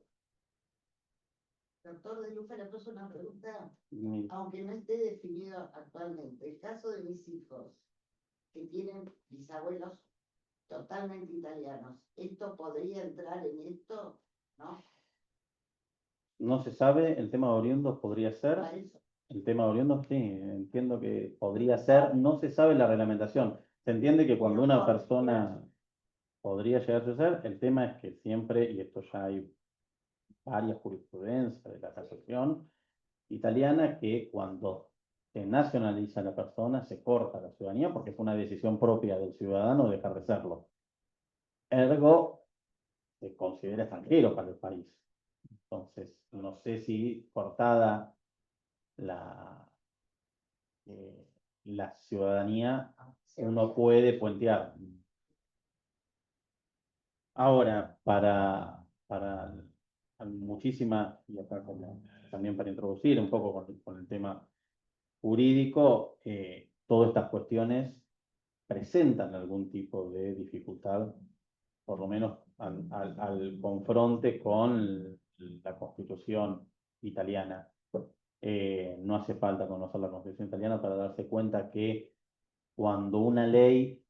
D: Doctor De Luca, le puso una pregunta,
B: Mm,
D: aunque no esté definido actualmente. El caso de mis hijos, que tienen bisabuelos totalmente italianos, ¿esto podría entrar en esto? ¿No?
B: No se sabe, el tema de oriundos podría ser,
D: Para eso.
B: el tema de oriundos sí, entiendo que podría ser, no se sabe la reglamentación. Se entiende que cuando una persona podría llegar a ser, el tema es que siempre, y esto ya hay varias jurisprudencias de la casación italiana, que cuando se nacionaliza la persona se corta la ciudadanía porque fue una decisión propia del ciudadano dejar de serlo. Ergo, se considera extranjero para el país. Entonces, no sé si cortada la, la ciudadanía, uno puede puentear. Ahora, para muchísimas, y acá como también para introducir un poco con el tema jurídico, todas estas cuestiones presentan algún tipo de dificultad, por lo menos al confronte con la Constitución italiana. No hace falta conocer la Constitución italiana para darse cuenta que cuando una ley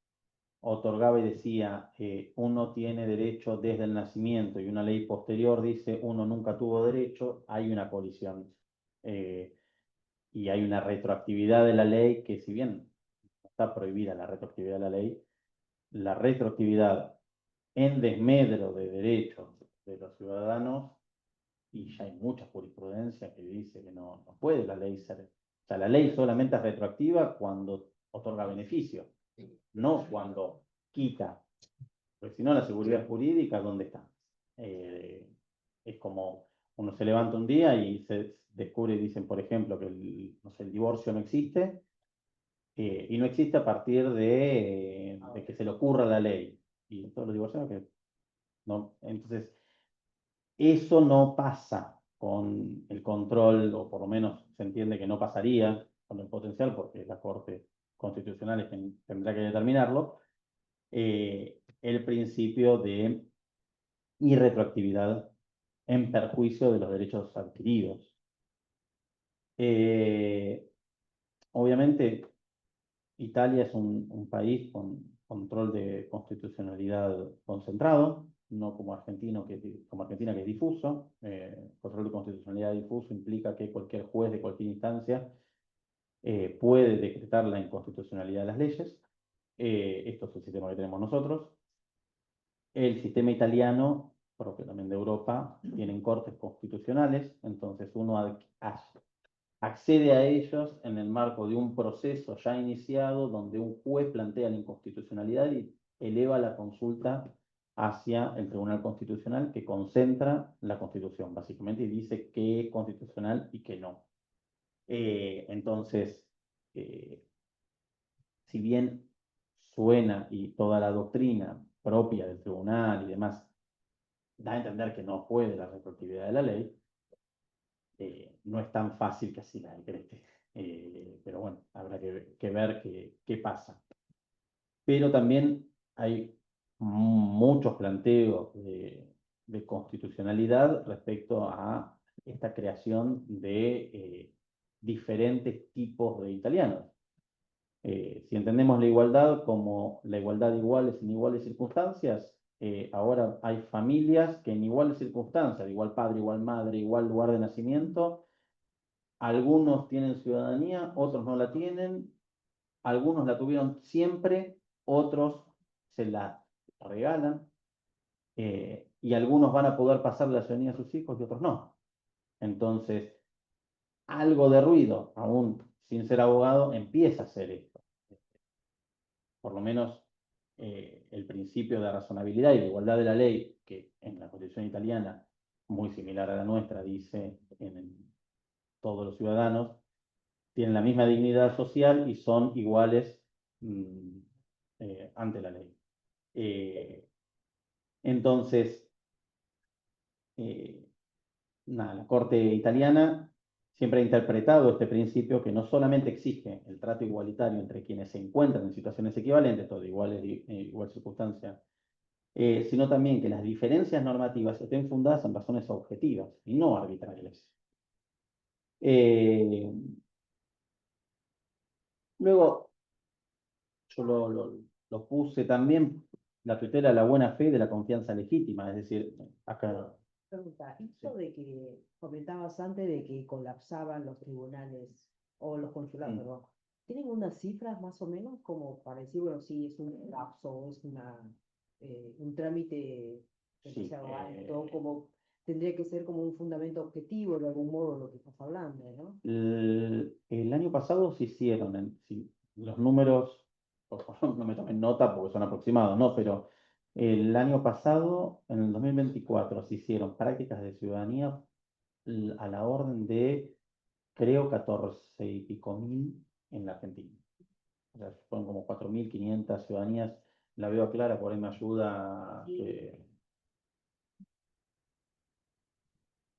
B: otorgaba y decía uno tiene derecho desde el nacimiento y una ley posterior dice uno nunca tuvo derecho, hay una colisión y hay una retroactividad de la ley que si bien está prohibida la retroactividad de la retroactividad en desmedro de derechos de los ciudadanos, y ya hay mucha jurisprudencia que dice que no puede la ley ser, o sea, la ley solamente es retroactiva cuando otorga beneficio, no cuando quita, porque si no la seguridad jurídica, ¿dónde está? Es como uno se levanta un día y se descubre y dicen, por ejemplo, que no sé, el divorcio no existe, y no existe a partir de que se le ocurra la ley. Y todos los divorcios que no. Entonces, eso no pasa con el control, o por lo menos se entiende que no pasaría con el potencial, porque la Corte Constitucional es quien tendrá que determinarlo, el principio de irretroactividad en perjuicio de los derechos adquiridos. Obviamente, Italia es un país con control de constitucionalidad concentrado, no como Argentina, que es difuso. Control de constitucionalidad difuso implica que cualquier juez de cualquier instancia puede decretar la inconstitucionalidad de las leyes. Esto es el sistema que tenemos nosotros. El sistema italiano, propio también de Europa, tienen cortes constitucionales, entonces uno accede a ellos en el marco de un proceso ya iniciado donde un juez plantea la inconstitucionalidad y eleva la consulta hacia el Tribunal Constitucional que concentra la Constitución, básicamente, y dice qué es constitucional y qué no. Entonces, si bien suena y toda la doctrina propia del tribunal y demás da a entender que no puede la retroactividad de la ley. No es tan fácil que así la decrete. Pero bueno, habrá que ver qué pasa. Pero también hay muchos planteos de constitucionalidad respecto a esta creación de diferentes tipos de italianos. Si entendemos la igualdad como la igualdad de iguales en iguales circunstancias, ahora hay familias que en iguales circunstancias, igual padre, igual madre, igual lugar de nacimiento, algunos tienen ciudadanía, otros no la tienen, algunos la tuvieron siempre, otros se la regalan, y algunos van a poder pasar la ciudadanía a sus hijos y otros no. Entonces, algo de ruido, aún sin ser abogado, empieza a hacer esto. Por lo menos el principio de razonabilidad y de igualdad de la ley, que en la Constitución italiana, muy similar a la nuestra, dice en todos los ciudadanos, tienen la misma dignidad social y son iguales ante la ley. Entonces, la Corte italiana siempre ha interpretado este principio que no solamente exige el trato igualitario entre quienes se encuentran en situaciones equivalentes, todo iguales, igual circunstancia, sino también que las diferencias normativas estén fundadas en razones objetivas y no arbitrarias. Luego, yo lo puse también, la tutela de la buena fe y de la confianza legítima, es decir, acá.
A: Pregunta, esto de que comentabas antes de que colapsaban los tribunales o los consulados, perdón, ¿tienen unas cifras más o menos como para decir, bueno, si es un colapso o es un trámite demasiado alto, como tendría que ser como un fundamento objetivo de algún modo lo que estás hablando, ¿no?
B: El año pasado se hicieron, los números, por favor, no me tomen nota porque son aproximados, ¿no? Pero el año pasado, en el 2024, se hicieron prácticas de ciudadanía a la orden de, creo, 14 y pico mil en la Argentina. O sea, fueron como 4.500 ciudadanías. La veo clara, por ahí me ayuda.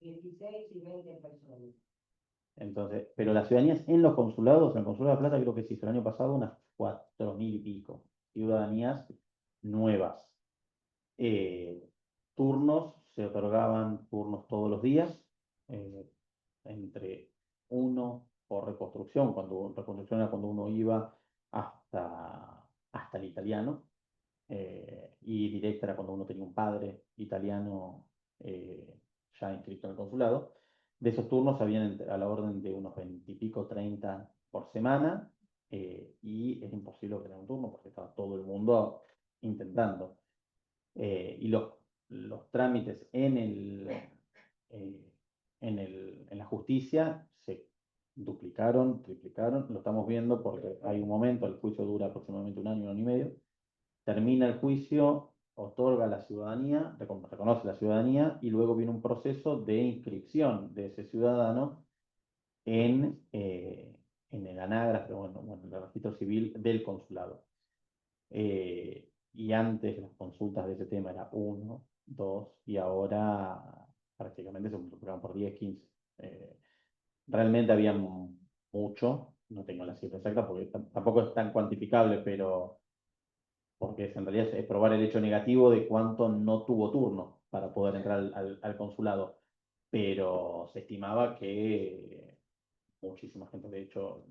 F: 16 y 20 personas.
B: Entonces, pero las ciudadanías en los consulados, en el Consulado de La Plata creo que se hizo el año pasado unas 4.000 y pico ciudadanías nuevas. Turnos, se otorgaban turnos todos los días, entre uno por reconstrucción, reconstrucción era cuando uno iba hasta el italiano, y directa era cuando uno tenía un padre italiano ya inscrito en el consulado. De esos turnos habían a la orden de unos 20 y pico, 30 por semana, y es imposible obtener un turno porque estaba todo el mundo intentando. Y los trámites en la justicia se duplicaron, triplicaron, lo estamos viendo porque hay un momento, el juicio dura aproximadamente un año y medio, termina el juicio, otorga la ciudadanía, reconoce la ciudadanía y luego viene un proceso de inscripción de ese ciudadano en el anágrafo, bueno, en el registro civil del consulado. Y antes las consultas de ese tema era 1, 2, y ahora prácticamente se multiplicaban por 10, 15. Realmente había mucho, no tengo la cifra exacta porque tampoco es tan cuantificable, pero porque en realidad es probar el hecho negativo de cuánto no tuvo turno para poder entrar al consulado. Pero se estimaba que muchísima gente, de hecho,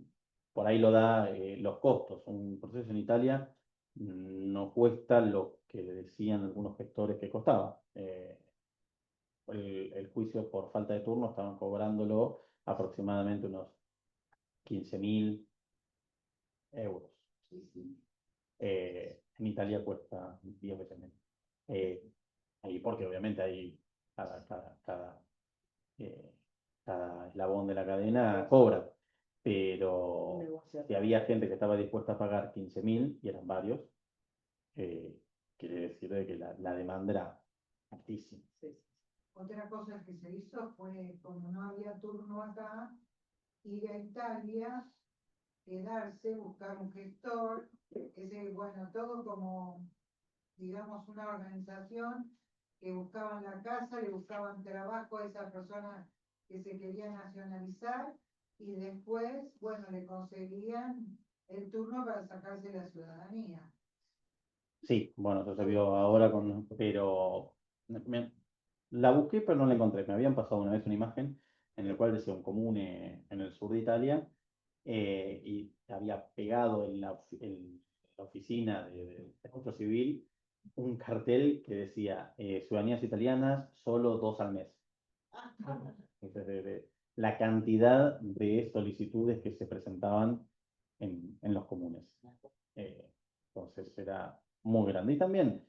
B: por ahí lo da los costos. Un proceso en Italia no cuesta lo que decían algunos gestores que costaba. El juicio por falta de turno estaban cobrándolo aproximadamente unos 15.000 euros. En Italia cuesta 10 veces menos. Ahí porque obviamente hay eh, cada eslabón de la cadena cobra. Pero si había gente que estaba dispuesta a pagar 15.000, y eran varios, quiere decir de que la demanda era altísima.
G: Otra cosa que se hizo fue, como no había turno acá, ir a Italia, quedarse, buscar un gestor, bueno, todo como, digamos, una organización que buscaban la casa, le buscaban trabajo a esa persona que se quería nacionalizar y después, bueno, le conseguían el turno para sacarse la ciudadanía.
B: Sí, bueno, eso se vio ahora pero la busqué pero no la encontré. Me habían pasado una vez una imagen en la cual decía un comune en el sur de Italia y había pegado en la oficina de registro civil un cartel que decía ciudadanías italianas, solo 2 al mes. Entonces, la cantidad de solicitudes que se presentaban en los comunes. Entonces era muy grande. Y también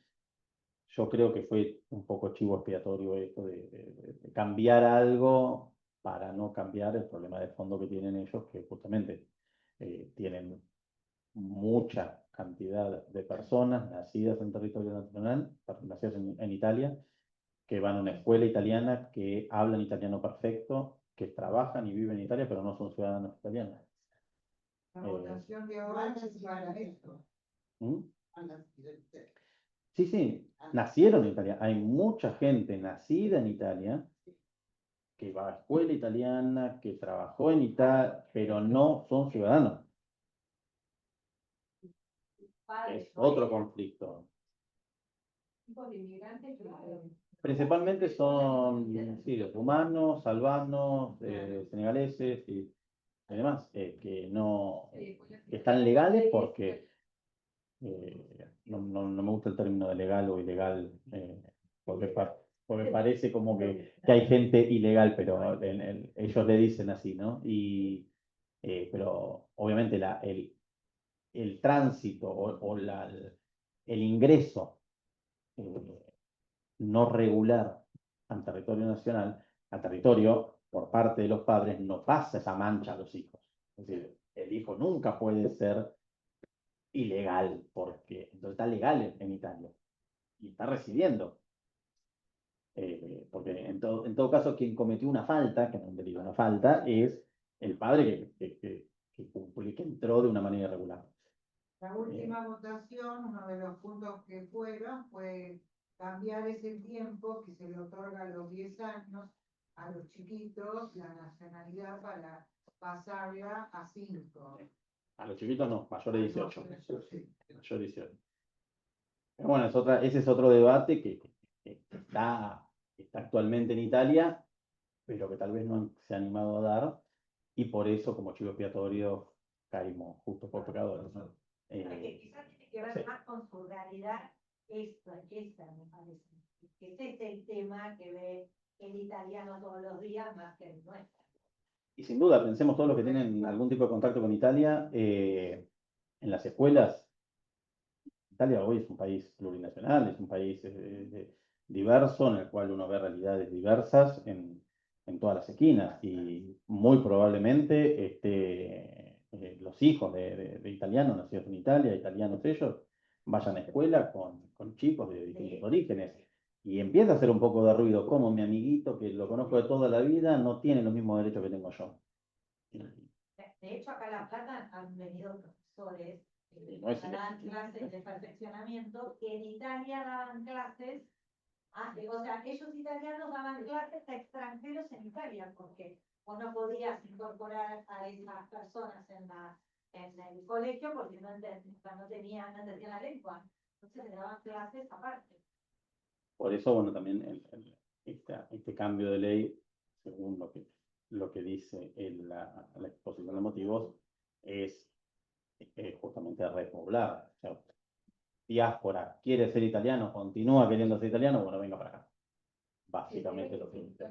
B: yo creo que fue un poco chivo expiatorio esto de cambiar algo para no cambiar el problema de fondo que tienen ellos, que justamente tienen mucha cantidad de personas nacidas en territorio nacional, nacidas en Italia, que van a una escuela italiana, que hablan italiano perfecto, que trabajan y viven en Italia, pero no son ciudadanos italianos.
G: La votación de ahora es para esto.
B: ¿Mm?
D: Han nacido en Italia.
B: Sí, sí, nacieron en Italia. Hay mucha gente nacida en Italia que va a escuela italiana, que trabajó en Italia, pero no son ciudadanos. Es otro conflicto.
C: Tipos de inmigrantes que
B: Principalmente son sí, rumanos, albanos, senegaleses y demás, que no que están legales porque no me gusta el término de legal o ilegal, porque, porque parece como que hay gente ilegal, pero ellos le dicen así, ¿no? Pero obviamente el tránsito o el ingreso no regular al territorio nacional, al territorio por parte de los padres, no pasa esa mancha a los hijos. Es decir, el hijo nunca puede ser ilegal, porque entonces está legal en Italia y está residiendo. Porque en todo caso, quien cometió una falta, que no es una falta, es el padre que entró de una manera irregular.
G: La última votación, uno de los puntos que fueron fue cambiar ese tiempo que se le otorga a los 10 años a los chiquitos, la nacionalidad para pasarla a 5.
B: A los chiquitos no, mayor de 18. Mayor de 18. Pero bueno, ese es otro debate que está actualmente en Italia, pero que tal vez no se ha animado a dar, y por eso, como chivo expiatorio, caímos justo por pecadores, ¿no?
F: Que quizás tiene que ver más con su realidad, esta me parece. Que ese es el tema que ve el italiano todos los días más que el nuestro.
B: Y sin duda, pensemos todos los que tienen algún tipo de contacto con Italia, en las escuelas. Italia hoy es un país plurinacional, es un país diverso, en el cual uno ve realidades diversas en todas las esquinas, y muy probablemente los hijos de italianos nacidos en Italia, italianos ellos, vayan a escuela con chicos de distintos orígenes, y empieza a hacer un poco de ruido, como mi amiguito, que lo conozco de toda la vida, no tiene los mismos derechos que tengo yo.
F: De hecho, acá en La Plata han venido profesores
B: No es
F: dan clases de perfeccionamiento que en Italia daban clases, o sea, ellos italianos daban clases a extranjeros en Italia, porque vos no podías incorporar a esas personas en el colegio porque no entendían la lengua, entonces le daban clases aparte.
B: Por eso, bueno, también este cambio de ley, según lo que dice la exposición de motivos, es justamente repoblar. O sea, diáspora quiere ser italiano, continúa queriendo ser italiano, bueno, venga para acá. Básicamente lo que dice.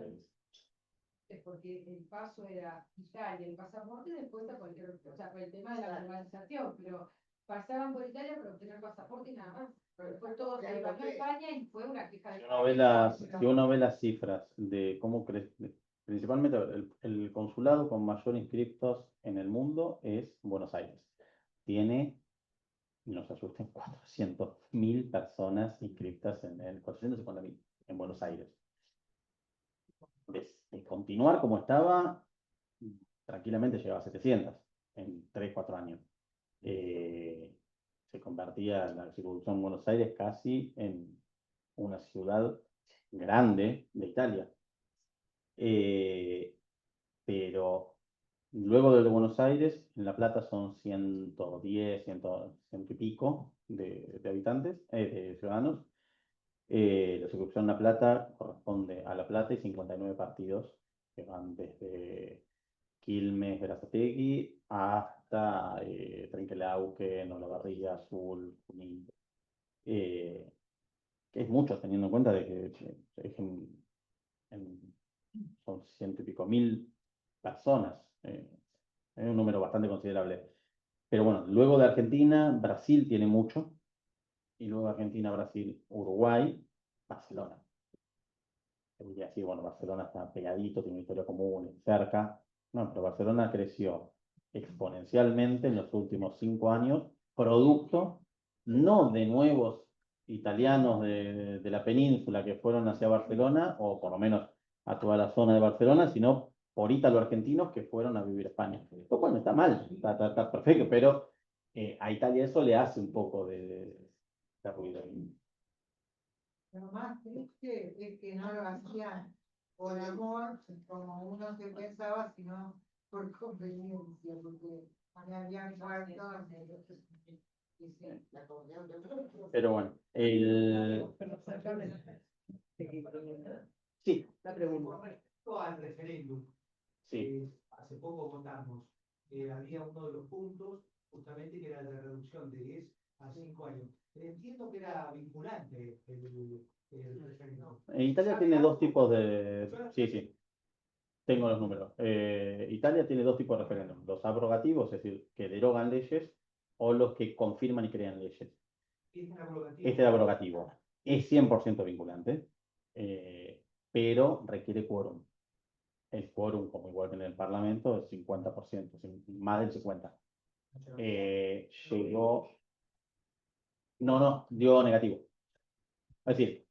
C: porque el paso era Italia, el pasaporte, después a cualquier otro, o sea, por el tema de la globalización, pero pasaban por Italia para obtener pasaporte y nada más. Pero fue todo, se iba a España y fue una queja de...
B: Si uno ve las cifras de cómo crece, principalmente el consulado con mayor inscriptos en el mundo es Buenos Aires. Tiene, no se asusten, 400.000 personas inscritas 450.000 en Buenos Aires. De continuar como estaba, tranquilamente llegaba a 700 en 3-4 años. Se convertía la circunstancia en Buenos Aires casi en una ciudad grande de Italia. Pero luego de Buenos Aires, en La Plata son 110, 100, 100 y pico de habitantes, de ciudadanos. La circunscripción en La Plata corresponde a La Plata y 59 partidos que van desde Quilmes, Berazategui, hasta Trenquelauquen, Olavarría, Azul, Junín. Que es mucho teniendo en cuenta de que son 100 y pico mil personas. Es un número bastante considerable. Pero bueno, luego de Argentina, Brasil tiene mucho. Y luego de Argentina, Brasil, Uruguay, Barcelona. Y así, bueno, Barcelona está pegadito, tiene una historia común, cerca. No, pero Barcelona creció exponencialmente en los últimos 5 años, producto no de nuevos italianos de la península que fueron hacia Barcelona, o por lo menos a toda la zona de Barcelona, sino por ítalo-argentinos que fueron a vivir a España. Lo cual no está mal, está perfecto, pero a Italia eso le hace un poco de ruido.
G: Lo más triste es que no lo hacían por amor, como uno se pensaba, sino por conveniencia, porque habían cuartos y sí,
D: La comunión de
B: Pero bueno, sí,
A: La pregunta.
H: Respecto al referéndum,
B: sí.
H: hace poco votamos, había uno de los puntos justamente que era de reducción de 10 a 5 años. Entiendo que era vinculante el referéndum.
B: En Italia tiene dos tipos de... Sí, sí, tengo los números. Italia tiene dos tipos de referéndum. Los abrogativos, es decir, que derogan leyes, o los que confirman y crean leyes. Este es abrogativo. Es 100% vinculante, pero requiere quórum. El quórum, como igual que en el Parlamento, es 50%, más del 50%. Llegó... No, dio negativo. Es decir,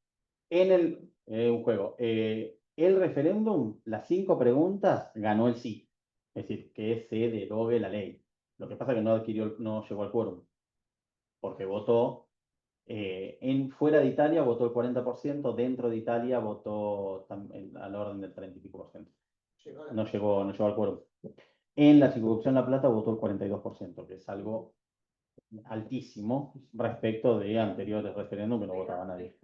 B: en un juego, el referéndum, las 5 preguntas, ganó el sí. Es decir, que se derogue la ley. Lo que pasa es que no llegó al quórum, porque votó, fuera de Italia votó el 40%, dentro de Italia votó al orden del 30 y pico por ciento. No llegó al quórum. En la circunscripción La Plata votó el 42%, que es algo altísimo respecto de anteriores referéndums que no votaba nadie.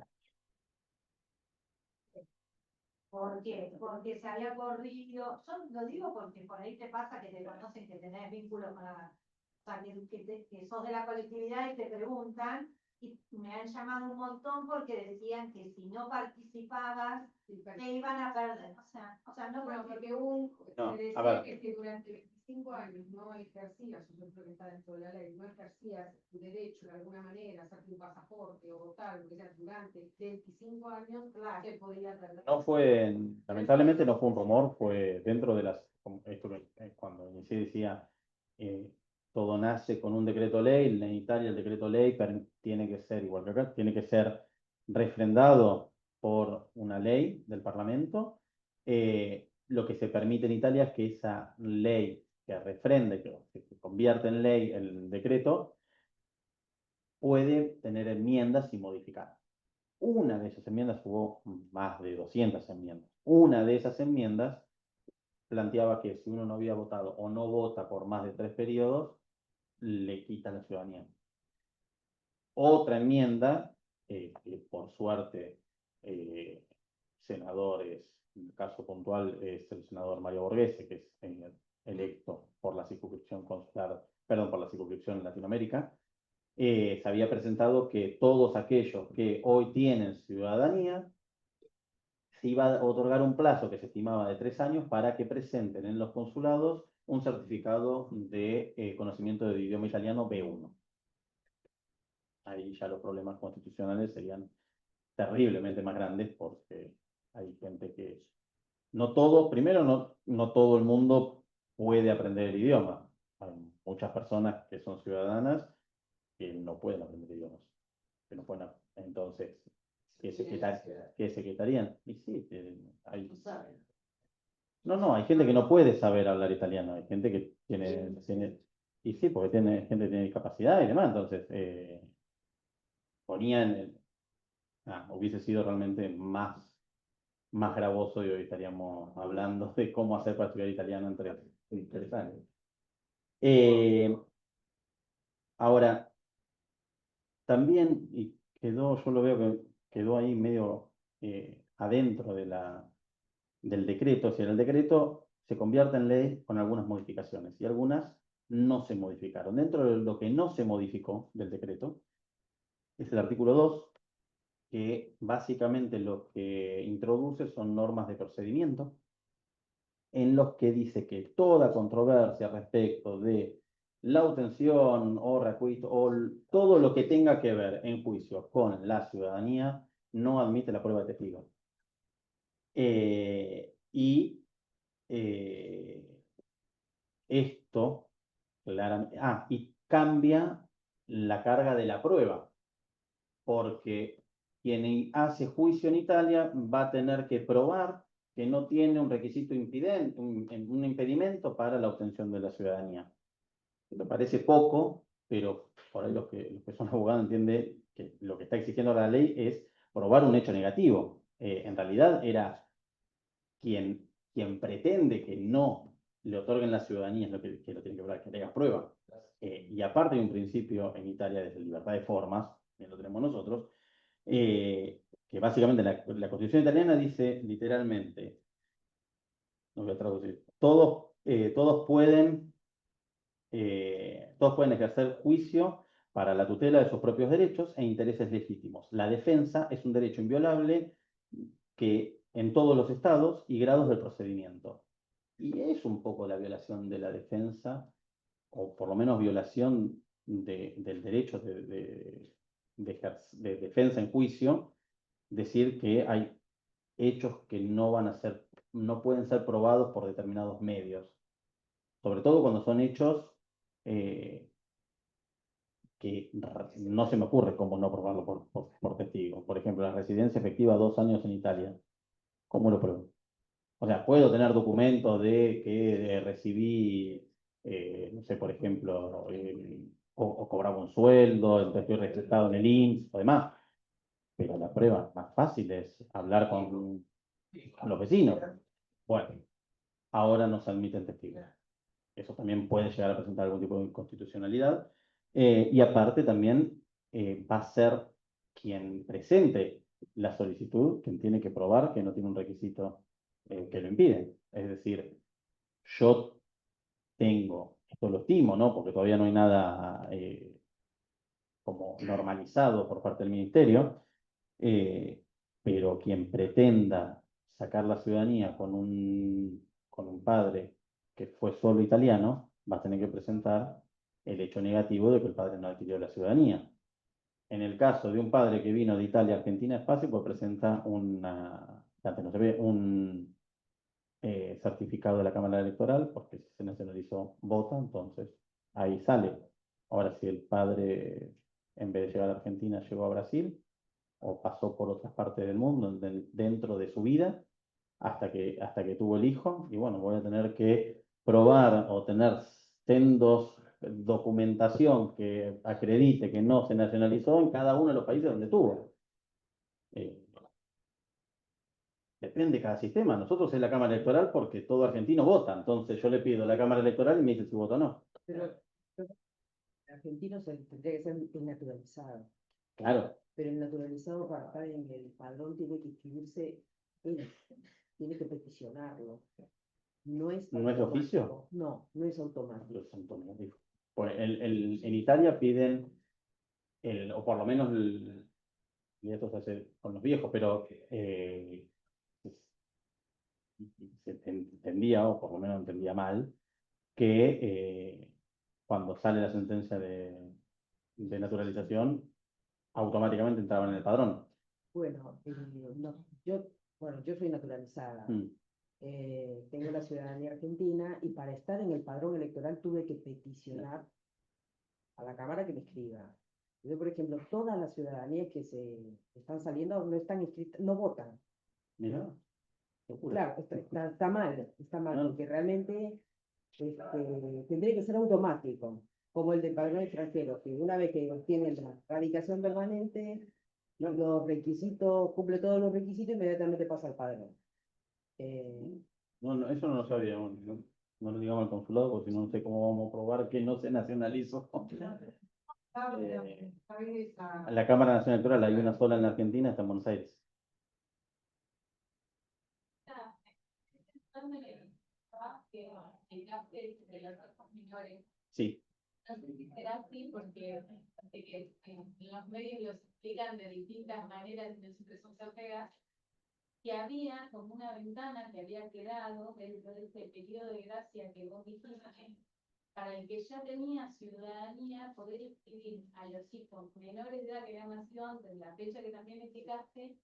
F: ¿Por qué? Porque se había corrido, yo lo digo porque por ahí te pasa que te conocen que tenés vínculos con la, o sea, que sos de la colectividad y te preguntan, y me han llamado un montón porque decían que si no participabas, te iban a perder. O sea, no
C: Bueno,
F: porque
C: porque
B: No,
C: se
B: a
C: decía
B: ver.
C: que durante 25 años no ejercías, yo creo que está dentro de la ley, no ejercías tu derecho de alguna manera, sacarte un pasaporte o votar, lo que sea, durante 25 años, se podía perder.
B: No fue, lamentablemente no fue un rumor, fue dentro de las, esto que, cuando inicié decía, todo nace con un decreto ley, en Italia el decreto ley tiene que ser, igual que acá, tiene que ser refrendado por una ley del Parlamento. Lo que se permite en Italia es que esa ley que refrende, que convierte en ley el decreto, puede tener enmiendas y modificar. Una de esas enmiendas, hubo más de 200 enmiendas. Una de esas enmiendas planteaba que si uno no había votado o no vota por más de 3 periodos, le quita la ciudadanía. Otra enmienda, que por suerte, senadores, en el caso puntual es el senador Mario Borghese, que es electo por la circunscripción consular, perdón, por la circunscripción en Latinoamérica, se había presentado que todos aquellos que hoy tienen ciudadanía, se iba a otorgar un plazo que se estimaba de 3 años para que presenten en los consulados un certificado de conocimiento del idioma italiano B1. Ahí ya los problemas constitucionales serían terriblemente más grandes porque hay gente que... No todo, primero, no todo el mundo puede aprender el idioma. Hay muchas personas que son ciudadanas que no pueden aprender idiomas. Que no pueden, entonces, ¿qué se quitarían? Y sí, hay... No, hay gente que no puede saber hablar italiano, hay gente que tiene y sí, porque tiene gente que tiene discapacidad y demás, entonces ponían, hubiese sido realmente más más gravoso y hoy estaríamos hablando de cómo hacer para estudiar italiano en 3 años. Ahora, también, y yo lo veo que quedó ahí medio adentro del decreto, o sea, el decreto se convierte en ley con algunas modificaciones y algunas no se modificaron. Dentro de lo que no se modificó del decreto es el artículo 2, que básicamente lo que introduce son normas de procedimiento en los que dice que toda controversia respecto de la obtención o requisito o todo lo que tenga que ver en juicio con la ciudadanía no admite la prueba de testigo. Y esto claramente, y cambia la carga de la prueba, porque quien hace juicio en Italia va a tener que probar que no tiene un requisito un impedimento para la obtención de la ciudadanía. Me parece poco, pero por ahí los que son abogados entienden que lo que está exigiendo la ley es probar un hecho negativo. En realidad era quien pretende que no le otorguen la ciudadanía es lo que lo tiene que probar, que tenga prueba. Y aparte hay un principio en Italia de libertad de formas, que lo tenemos nosotros, que básicamente la Constitución italiana dice literalmente, no voy a traducir, todos pueden ejercer juicio para la tutela de sus propios derechos e intereses legítimos. La defensa es un derecho inviolable que en todos los estados y grados del procedimiento. Y es un poco la violación de la defensa, o por lo menos violación del derecho de defensa en juicio, decir que hay hechos que no pueden ser probados por determinados medios. Sobre todo cuando son hechos que no se me ocurre cómo no probarlo por testigo. Por ejemplo, la residencia efectiva 2 años en Italia. ¿Cómo lo pruebo? O sea, puedo tener documentos de que recibí, no sé, por ejemplo, o cobraba un sueldo, entonces estoy registrado en el INSS o demás. Pero la prueba más fácil es hablar con los vecinos. Bueno, ahora no se admiten testigos. Eso también puede llegar a presentar algún tipo de inconstitucionalidad. Y aparte también va a ser quien presente la solicitud quien tiene que probar que no tiene un requisito que lo impide. Es decir, yo tengo, esto lo estimo, ¿no? Porque todavía no hay nada como normalizado por parte del ministerio, pero quien pretenda sacar la ciudadanía con un padre que fue solo italiano, va a tener que presentar el hecho negativo de que el padre no adquirió la ciudadanía. En el caso de un padre que vino de Italia a Argentina es fácil, pues presenta un certificado de la Cámara Electoral, porque si se nacionalizó, vota, entonces ahí sale. Ahora, si el padre, en vez de llegar a Argentina, llegó a Brasil, o pasó por otras partes del mundo dentro de su vida, hasta que tuvo el hijo, y bueno, voy a tener que probar o tener sendos documentación que acredite que no se nacionalizó en cada uno de los países donde tuvo. Depende de cada sistema. Nosotros es la Cámara Electoral porque todo argentino vota. Entonces yo le pido a la Cámara Electoral y me dice si vota o no.
A: Pero el argentino tendría que ser naturalizado.
B: Claro.
A: Pero el naturalizado para estar en el padrón tiene que inscribirse él, tiene que peticionarlo. ¿No es
B: oficio?
A: No, no es automático.
B: Es automático. Pues en Italia piden, o por lo menos, y esto se hace con los viejos, pero se entendía, o por lo menos entendía mal, que cuando sale la sentencia de naturalización, automáticamente entraban en el padrón.
A: Bueno, no, yo soy naturalizada. Tengo la ciudadanía argentina y para estar en el padrón electoral tuve que peticionar a la Cámara que me escriba. Yo, por ejemplo, todas las ciudadanías que se están saliendo no están inscritas, no votan.
B: Mira.
A: Claro, está mal, porque realmente tendría que ser automático, como el del padrón extranjero, que una vez que obtiene la radicación permanente, los requisitos, cumple todos los requisitos, inmediatamente pasa al padrón.
B: No, no, eso no lo sabría, no lo digamos al consulado, porque si no, no sé cómo vamos a probar que no se nacionalizó. La Cámara Nacional Electoral hay una sola en la Argentina, está en Buenos Aires. Sí,
C: No sé si será así porque en los medios los explican de distintas maneras y no siempre son certeras, que había como una ventana que había quedado dentro de este periodo de gracia que vos dijiste, para el que ya tenía ciudadanía, poder inscribir a los hijos menores de edad que habían nacido antes de la fecha que también explicaste,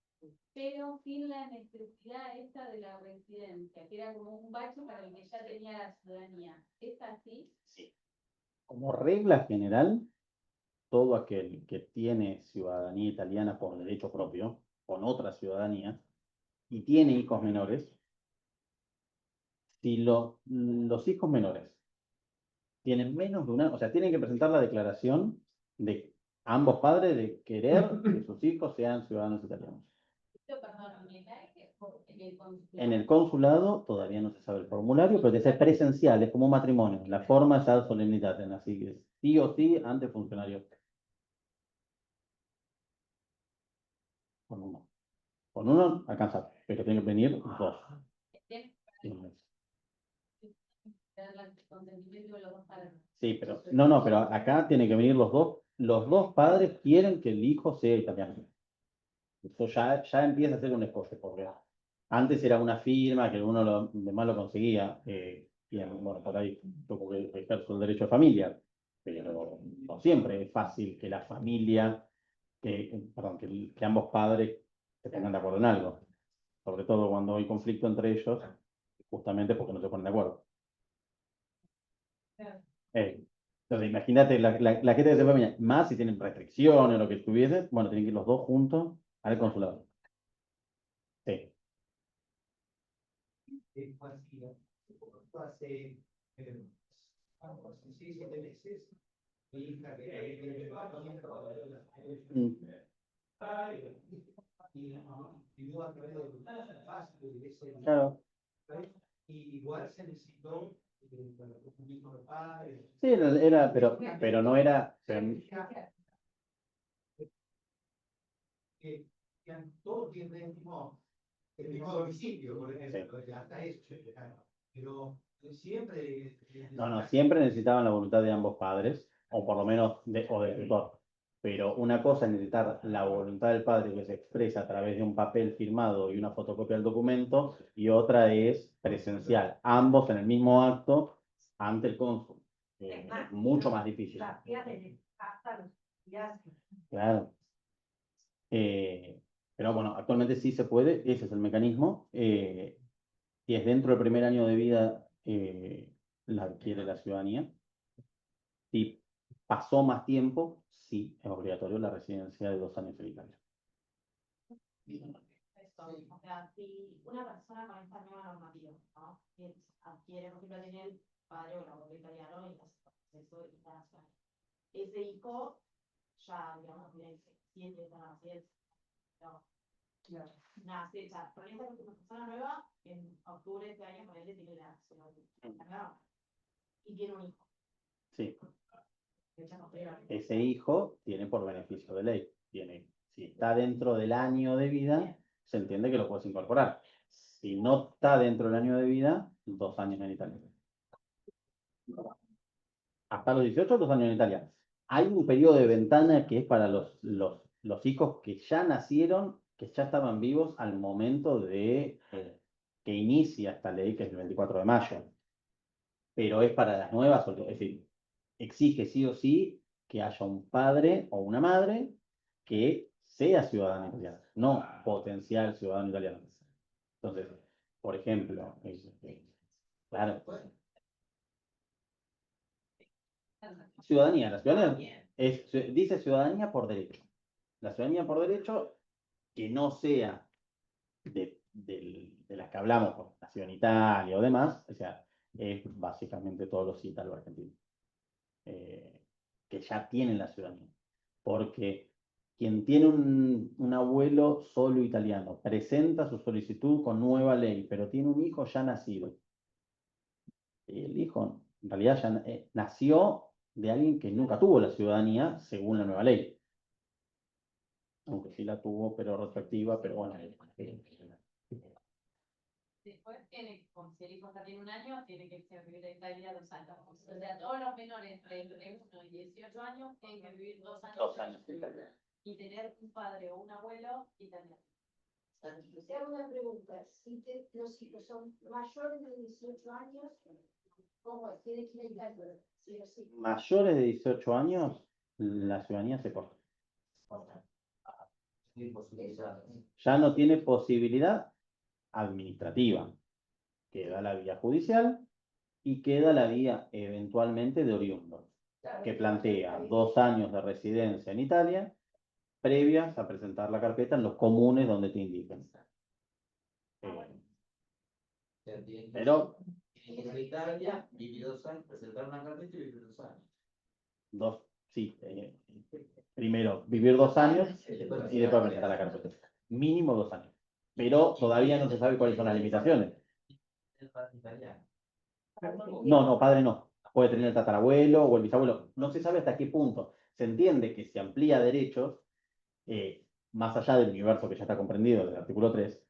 C: pero sin la necesidad esta de la residencia, que era como un bache para el que ya tenía la ciudadanía. ¿Es así?
B: sí. Como regla general, todo aquel que tiene ciudadanía italiana por derecho propio, con otra ciudadanía, y tiene hijos menores, si los hijos menores tienen menos de una, o sea, tienen que presentar la declaración de ambos padres de querer que sus hijos sean ciudadanos italianos. En el consulado todavía no se sabe el formulario, pero tiene que ser presencial, es como un matrimonio. La forma es ad solemnitatem, así que sí o sí ante funcionario. Con uno. Con uno alcanza, pero tienen que venir dos. Sí, pero no, pero acá tienen que venir los dos. Los dos padres quieren que el hijo sea italiano. Esto ya empieza a ser un escoce, porque antes era una firma que uno demás lo conseguía. Bueno, por ahí yo porque ejerzo el derecho de familia, pero no siempre es fácil que la familia, perdón, que ambos padres se pongan de acuerdo en algo. Sobre todo cuando hay conflicto entre ellos, justamente porque no se ponen de acuerdo. Entonces, imagínate la gente que se puede más si tienen restricciones o lo que estuviese, bueno, tienen que ir los dos juntos al consulado. Sí.
H: Hace 6, 7 meses, mi hija que y vivió a través del fácil de ese.
B: Claro.
H: Y igual se necesitó documento de padres.
B: Sí, pero no era.
H: Que todos tienen el mismo domicilio, por ejemplo, ya está hecho, pero siempre.
B: No, siempre necesitaban la voluntad de ambos padres, o por lo menos del tutor. Pero una cosa es necesitar la voluntad del padre que se expresa a través de un papel firmado y una fotocopia del documento, y otra es presencial, ambos en el mismo acto ante el cónsul. Mucho más difícil. Claro. Pero bueno, actualmente sí se puede, ese es el mecanismo. Si es dentro del primer año de vida, la adquiere la ciudadanía. Si pasó más tiempo, sí, es obligatorio la residencia de 2 años en Italia.
F: O sea, si una persona con esta nueva normativa, ¿no? Que adquiere, por ejemplo, tiene el padre o el abuelo italiano y hace proceso internacional. Ese hijo ya, digamos, tiene 7 de la residencia. Nace, o sea, por ejemplo, una persona nueva, en octubre de este año, por él tiene la nacionalidad. Y tiene un hijo.
B: Sí. Ese hijo tiene por beneficio de ley. Si está dentro del año de vida, se entiende que lo puedes incorporar. Si no está dentro del año de vida, 2 años en Italia. Hasta los 18, 2 años en Italia. Hay un periodo de ventana que es para los hijos que ya nacieron, que ya estaban vivos al momento de que inicia esta ley, que es el 24 de mayo. Pero es para las nuevas, es decir, exige sí o sí que haya un padre o una madre que sea ciudadano italiano, no potencial ciudadano italiano. Entonces, por ejemplo, claro, la ciudadanía dice ciudadanía por derecho. La ciudadanía por derecho que no sea de las que hablamos, por nación Italia o demás, o sea, es básicamente todos los ítalo-argentinos. Que ya tienen la ciudadanía. Porque quien tiene un abuelo solo italiano, presenta su solicitud con nueva ley, pero tiene un hijo ya nacido. Y el hijo, en realidad, ya nació de alguien que nunca tuvo la ciudadanía según la nueva ley. Aunque sí la tuvo, pero retroactiva, pero bueno.
I: Después tiene, si el hijo ya tiene 1 año, tiene que vivir en Italia 2 años. O sea, todos los menores entre 1 y 18 años tienen que vivir 2 años.
B: 2 años en Italia.
I: Y tener un padre o un abuelo italiano.
F: Te hago una pregunta, si los hijos son mayores de 18 años, ¿cómo es? Tiene que ir a Italia, sí o sí.
B: Mayores de 18 años, la ciudadanía se corta.
E: Sí, posibilidad.
B: Ya no tiene posibilidad administrativa. Queda la vía judicial y queda la vía eventualmente de oriundo, que plantea 2 años de residencia en Italia, previas a presentar la carpeta en los comunes donde te indiquen. Pero
J: Tiene que ir a Italia, vivir 2 años, presentar una carpeta y vivir 2 años.
B: sí, primero vivir 2 años y después presentar la carpeta. Mínimo 2 años. Pero todavía no se sabe cuáles son las limitaciones. No, padre no. Puede tener el tatarabuelo o el bisabuelo. No se sabe hasta qué punto. Se entiende que se amplía derechos, más allá del universo que ya está comprendido del artículo 3,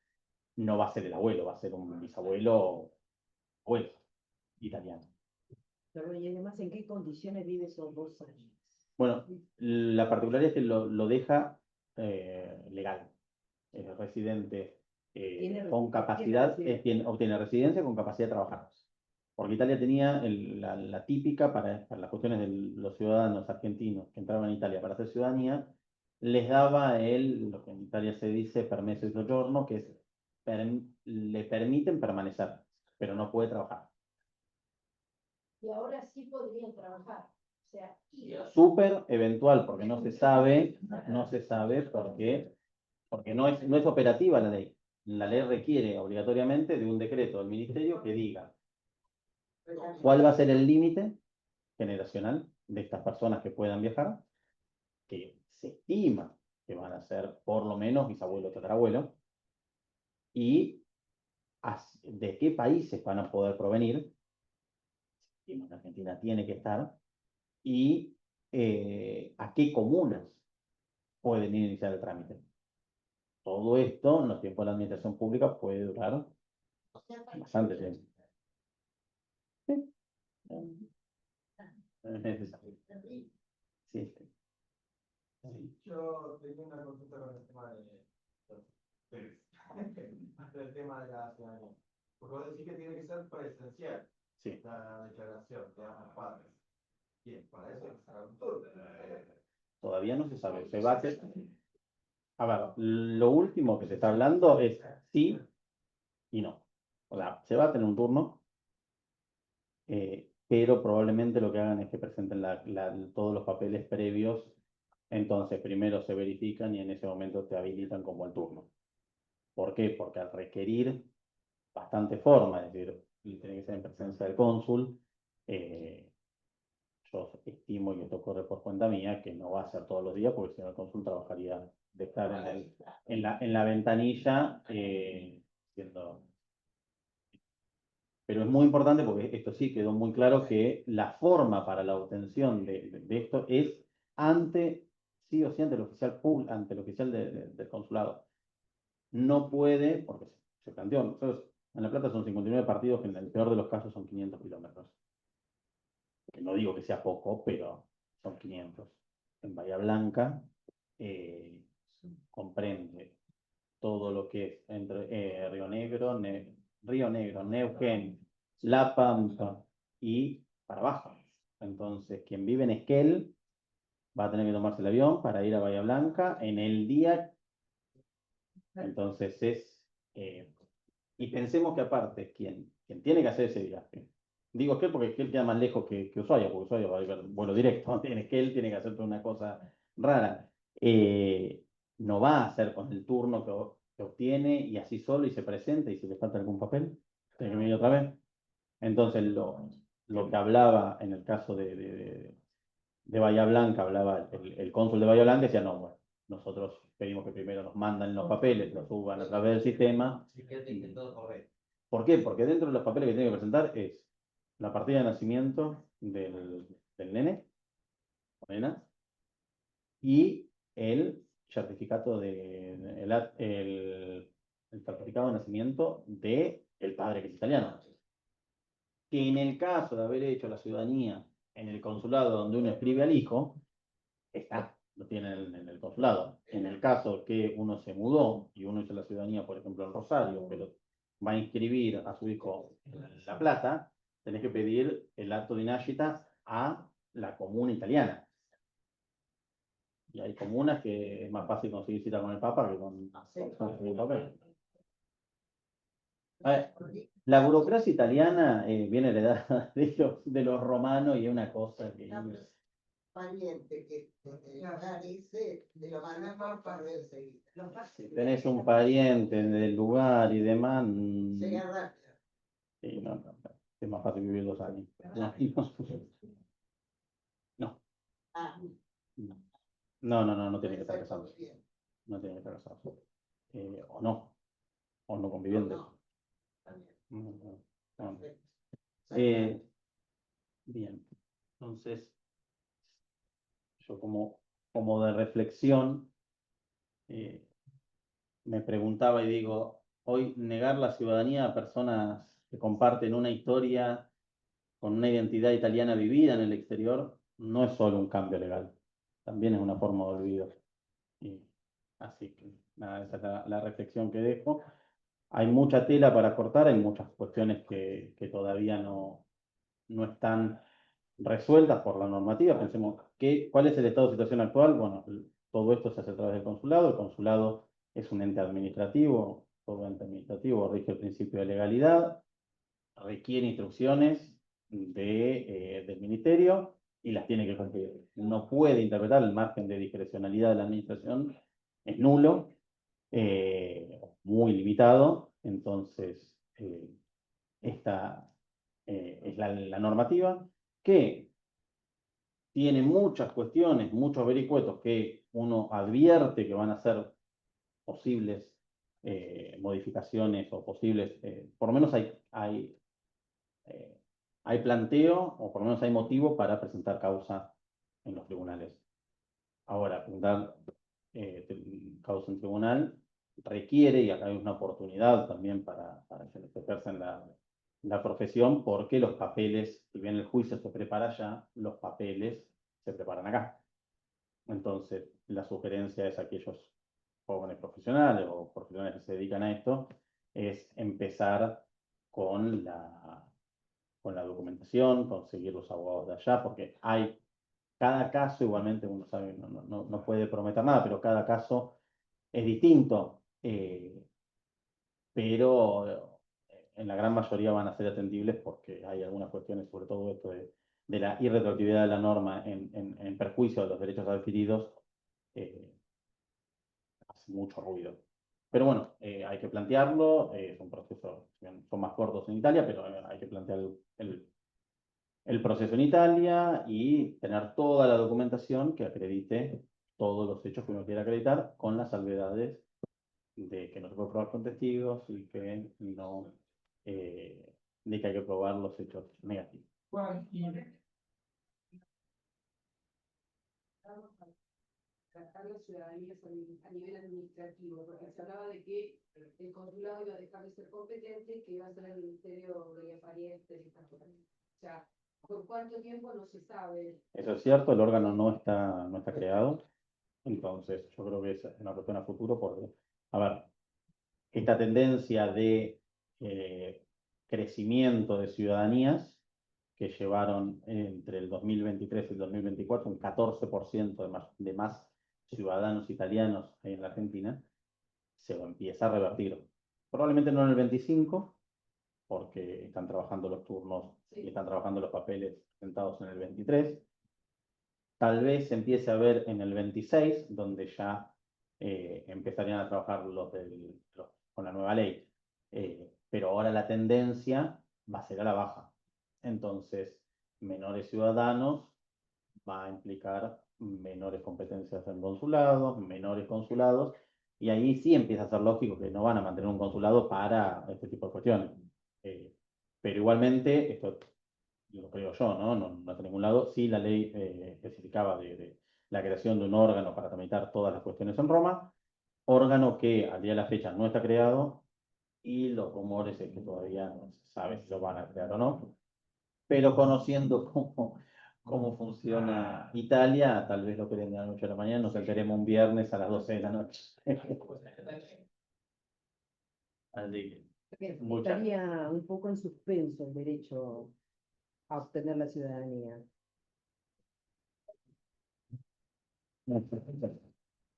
B: no va a ser el abuelo, va a ser un bisabuelo abuelo italiano.
A: Pero, y además, ¿en qué condiciones vive esos 2 años?
B: Bueno, la particularidad es que lo deja legal. Es residente con capacidad, obtiene residencia con capacidad de trabajar. Porque Italia tenía la típica para las cuestiones de los ciudadanos argentinos que entraban en Italia para hacer ciudadanía, les daba lo que en Italia se dice permesso di soggiorno, que es le permiten permanecer, pero no puede trabajar.
F: Y ahora sí podrían trabajar. O sea,
B: Súper eventual, porque no se sabe porque no es operativa la ley. La ley requiere obligatoriamente de un decreto del ministerio que diga cuál va a ser el límite generacional de estas personas que puedan viajar, que se estima que van a ser por lo menos bisabuelo o tatarabuelo, y de qué países van a poder provenir, en Argentina tiene que estar, y a qué comunas pueden iniciar el trámite. Todo esto en los tiempos de la administración pública puede durar bastante tiempo. Sí. Es necesario. Sí.
E: Yo tenía una consulta con el tema del tema de la ciudadanía. Porque vos decís que tiene que ser presencial.
B: Sí.
E: La declaración de ambos padres. Bien, para eso es un turno.
B: Todavía no se sabe. Se va a hacer. A ver, lo último que se está hablando es sí y no. O sea, se va a tener un turno, pero probablemente lo que hagan es que presenten todos los papeles previos. Entonces, primero se verifican y en ese momento te habilitan como el turno. ¿Por qué? Porque al requerir bastante forma, es decir, tiene que ser en presencia del cónsul, yo estimo, y esto corre por cuenta mía, que no va a ser todos los días, porque si no el cónsul trabajaría de estar en la ventanilla, siendo... Pero es muy importante, porque esto sí quedó muy claro, que la forma para la obtención de esto es sí o sí ante el oficial público, ante el oficial del consulado. No puede, porque se planteó, nosotros en La Plata son 59 partidos, que en el peor de los casos son 500 kilómetros. Que no digo que sea poco, pero son 500. En Bahía Blanca comprende todo lo que es entre Río Negro, Neuquén, La Pampa y para abajo. Entonces, quien vive en Esquel va a tener que tomarse el avión para ir a Bahía Blanca en el día. Entonces y pensemos que aparte, quien tiene que hacer ese viaje, digo Esquel porque Esquel queda más lejos que Ushuaia, porque Ushuaia va a haber vuelo directo, en Esquel tiene que hacer toda una cosa rara. No va a hacer con el turno que obtiene y así solo y se presenta, y si le falta algún papel, tiene que venir otra vez. Entonces, lo que hablaba en el caso de Bahía Blanca, hablaba el cónsul de Bahía Blanca, decía, no, bueno, nosotros pedimos que primero nos mandan los papeles, los suban a través del sistema.
J: Psiquiátrica, todo correcto.
B: ¿Por qué? Porque dentro de los papeles que tiene que presentar es la partida de nacimiento del nene o nena y el certificado el certificado de nacimiento del padre que es italiano. Que en el caso de haber hecho la ciudadanía en el consulado donde uno escribe al hijo, lo tiene en el consulado. En el caso que uno se mudó y uno hizo la ciudadanía, por ejemplo, en Rosario, pero va a inscribir a su hijo en La Plata, tenés que pedir el acto de nascita a la comuna italiana. Y hay comunas que es más fácil conseguir cita con el Papa que con el papel. La burocracia italiana viene heredada de los romanos y es una cosa que...
D: Pariente que dice de lo más mejor para ver enseguida.
B: Si tenés un pariente del lugar y demás...
D: Sería rápido.
B: Sí, no, es más fácil vivir 2 años. No. No tiene que estar casado. No tiene que estar casado. O no convivientes. No. Bien, entonces, yo como de reflexión, me preguntaba y digo, hoy negar la ciudadanía a personas que comparten una historia con una identidad italiana vivida en el exterior, no es solo un cambio legal, también es una forma de olvido. Así que, nada, esa es la reflexión que dejo. Hay mucha tela para cortar, hay muchas cuestiones que todavía no están resueltas por la normativa. Pensemos, ¿cuál es el estado de situación actual? Bueno, todo esto se hace a través del consulado. El consulado es un ente administrativo, todo ente administrativo rige el principio de legalidad, requiere instrucciones del ministerio y las tiene que cumplir. No puede interpretar, el margen de discrecionalidad de la administración es nulo, muy limitado. Entonces, esta es la normativa que tiene muchas cuestiones, muchos vericuetos que uno advierte que van a ser posibles modificaciones o posibles, por lo menos hay planteo o por lo menos hay motivo para presentar causa en los tribunales. Ahora, presentar causa en tribunal requiere, y acá hay una oportunidad también para quienes ejercen la profesión, porque los papeles, si bien el juicio se prepara allá, los papeles se preparan acá. Entonces, la sugerencia es a aquellos jóvenes profesionales o profesionales que se dedican a esto, es empezar con la documentación, conseguir los abogados de allá, porque cada caso, igualmente uno sabe, no puede prometer nada, pero cada caso es distinto, pero en la gran mayoría van a ser atendibles porque hay algunas cuestiones, sobre todo esto de la irretroactividad de la norma en perjuicio de los derechos adquiridos, hace mucho ruido. Pero bueno, hay que plantearlo, es un proceso, son más cortos en Italia, pero hay que plantear el proceso en Italia y tener toda la documentación que acredite todos los hechos que uno quiera acreditar, con las salvedades de que no se puede probar con testigos y que no, de que hay que probar los hechos negativos.
C: Tratar las ciudadanías a nivel administrativo, porque se hablaba de que el consulado iba a dejar de ser competente y que iba a ser el Ministerio de Parientes y estas cosas. O sea, ¿por cuánto tiempo? No se sabe.
B: Eso es cierto, el órgano no está creado, entonces yo creo que es una cuestión a futuro porque, a ver, esta tendencia de crecimiento de ciudadanías que llevaron entre el 2023 y el 2024 un 14% de más ciudadanos italianos en la Argentina, se empieza a revertir. Probablemente no en el 25, porque están trabajando los turnos y están trabajando los papeles presentados en el 23. Tal vez se empiece a ver en el 26, donde ya empezarían a trabajar con la nueva ley. Pero ahora la tendencia va a ser a la baja. Entonces, menores ciudadanos va a implicar menores competencias en consulados, menores consulados, y ahí sí empieza a ser lógico que no van a mantener un consulado para este tipo de cuestiones. Pero igualmente, esto lo creo yo, ¿no? No está en ningún lado, sí la ley especificaba de la creación de un órgano para tramitar todas las cuestiones en Roma, órgano que al día de la fecha no está creado, y los rumores es que todavía no se sabe si lo van a crear o no, pero conociendo cómo funciona Italia, tal vez lo creen de la noche a la mañana, nos enteremos un viernes a las 12 de la noche. Así que, muchas
A: Estaría un poco en suspenso el derecho a obtener la ciudadanía.
B: gracias.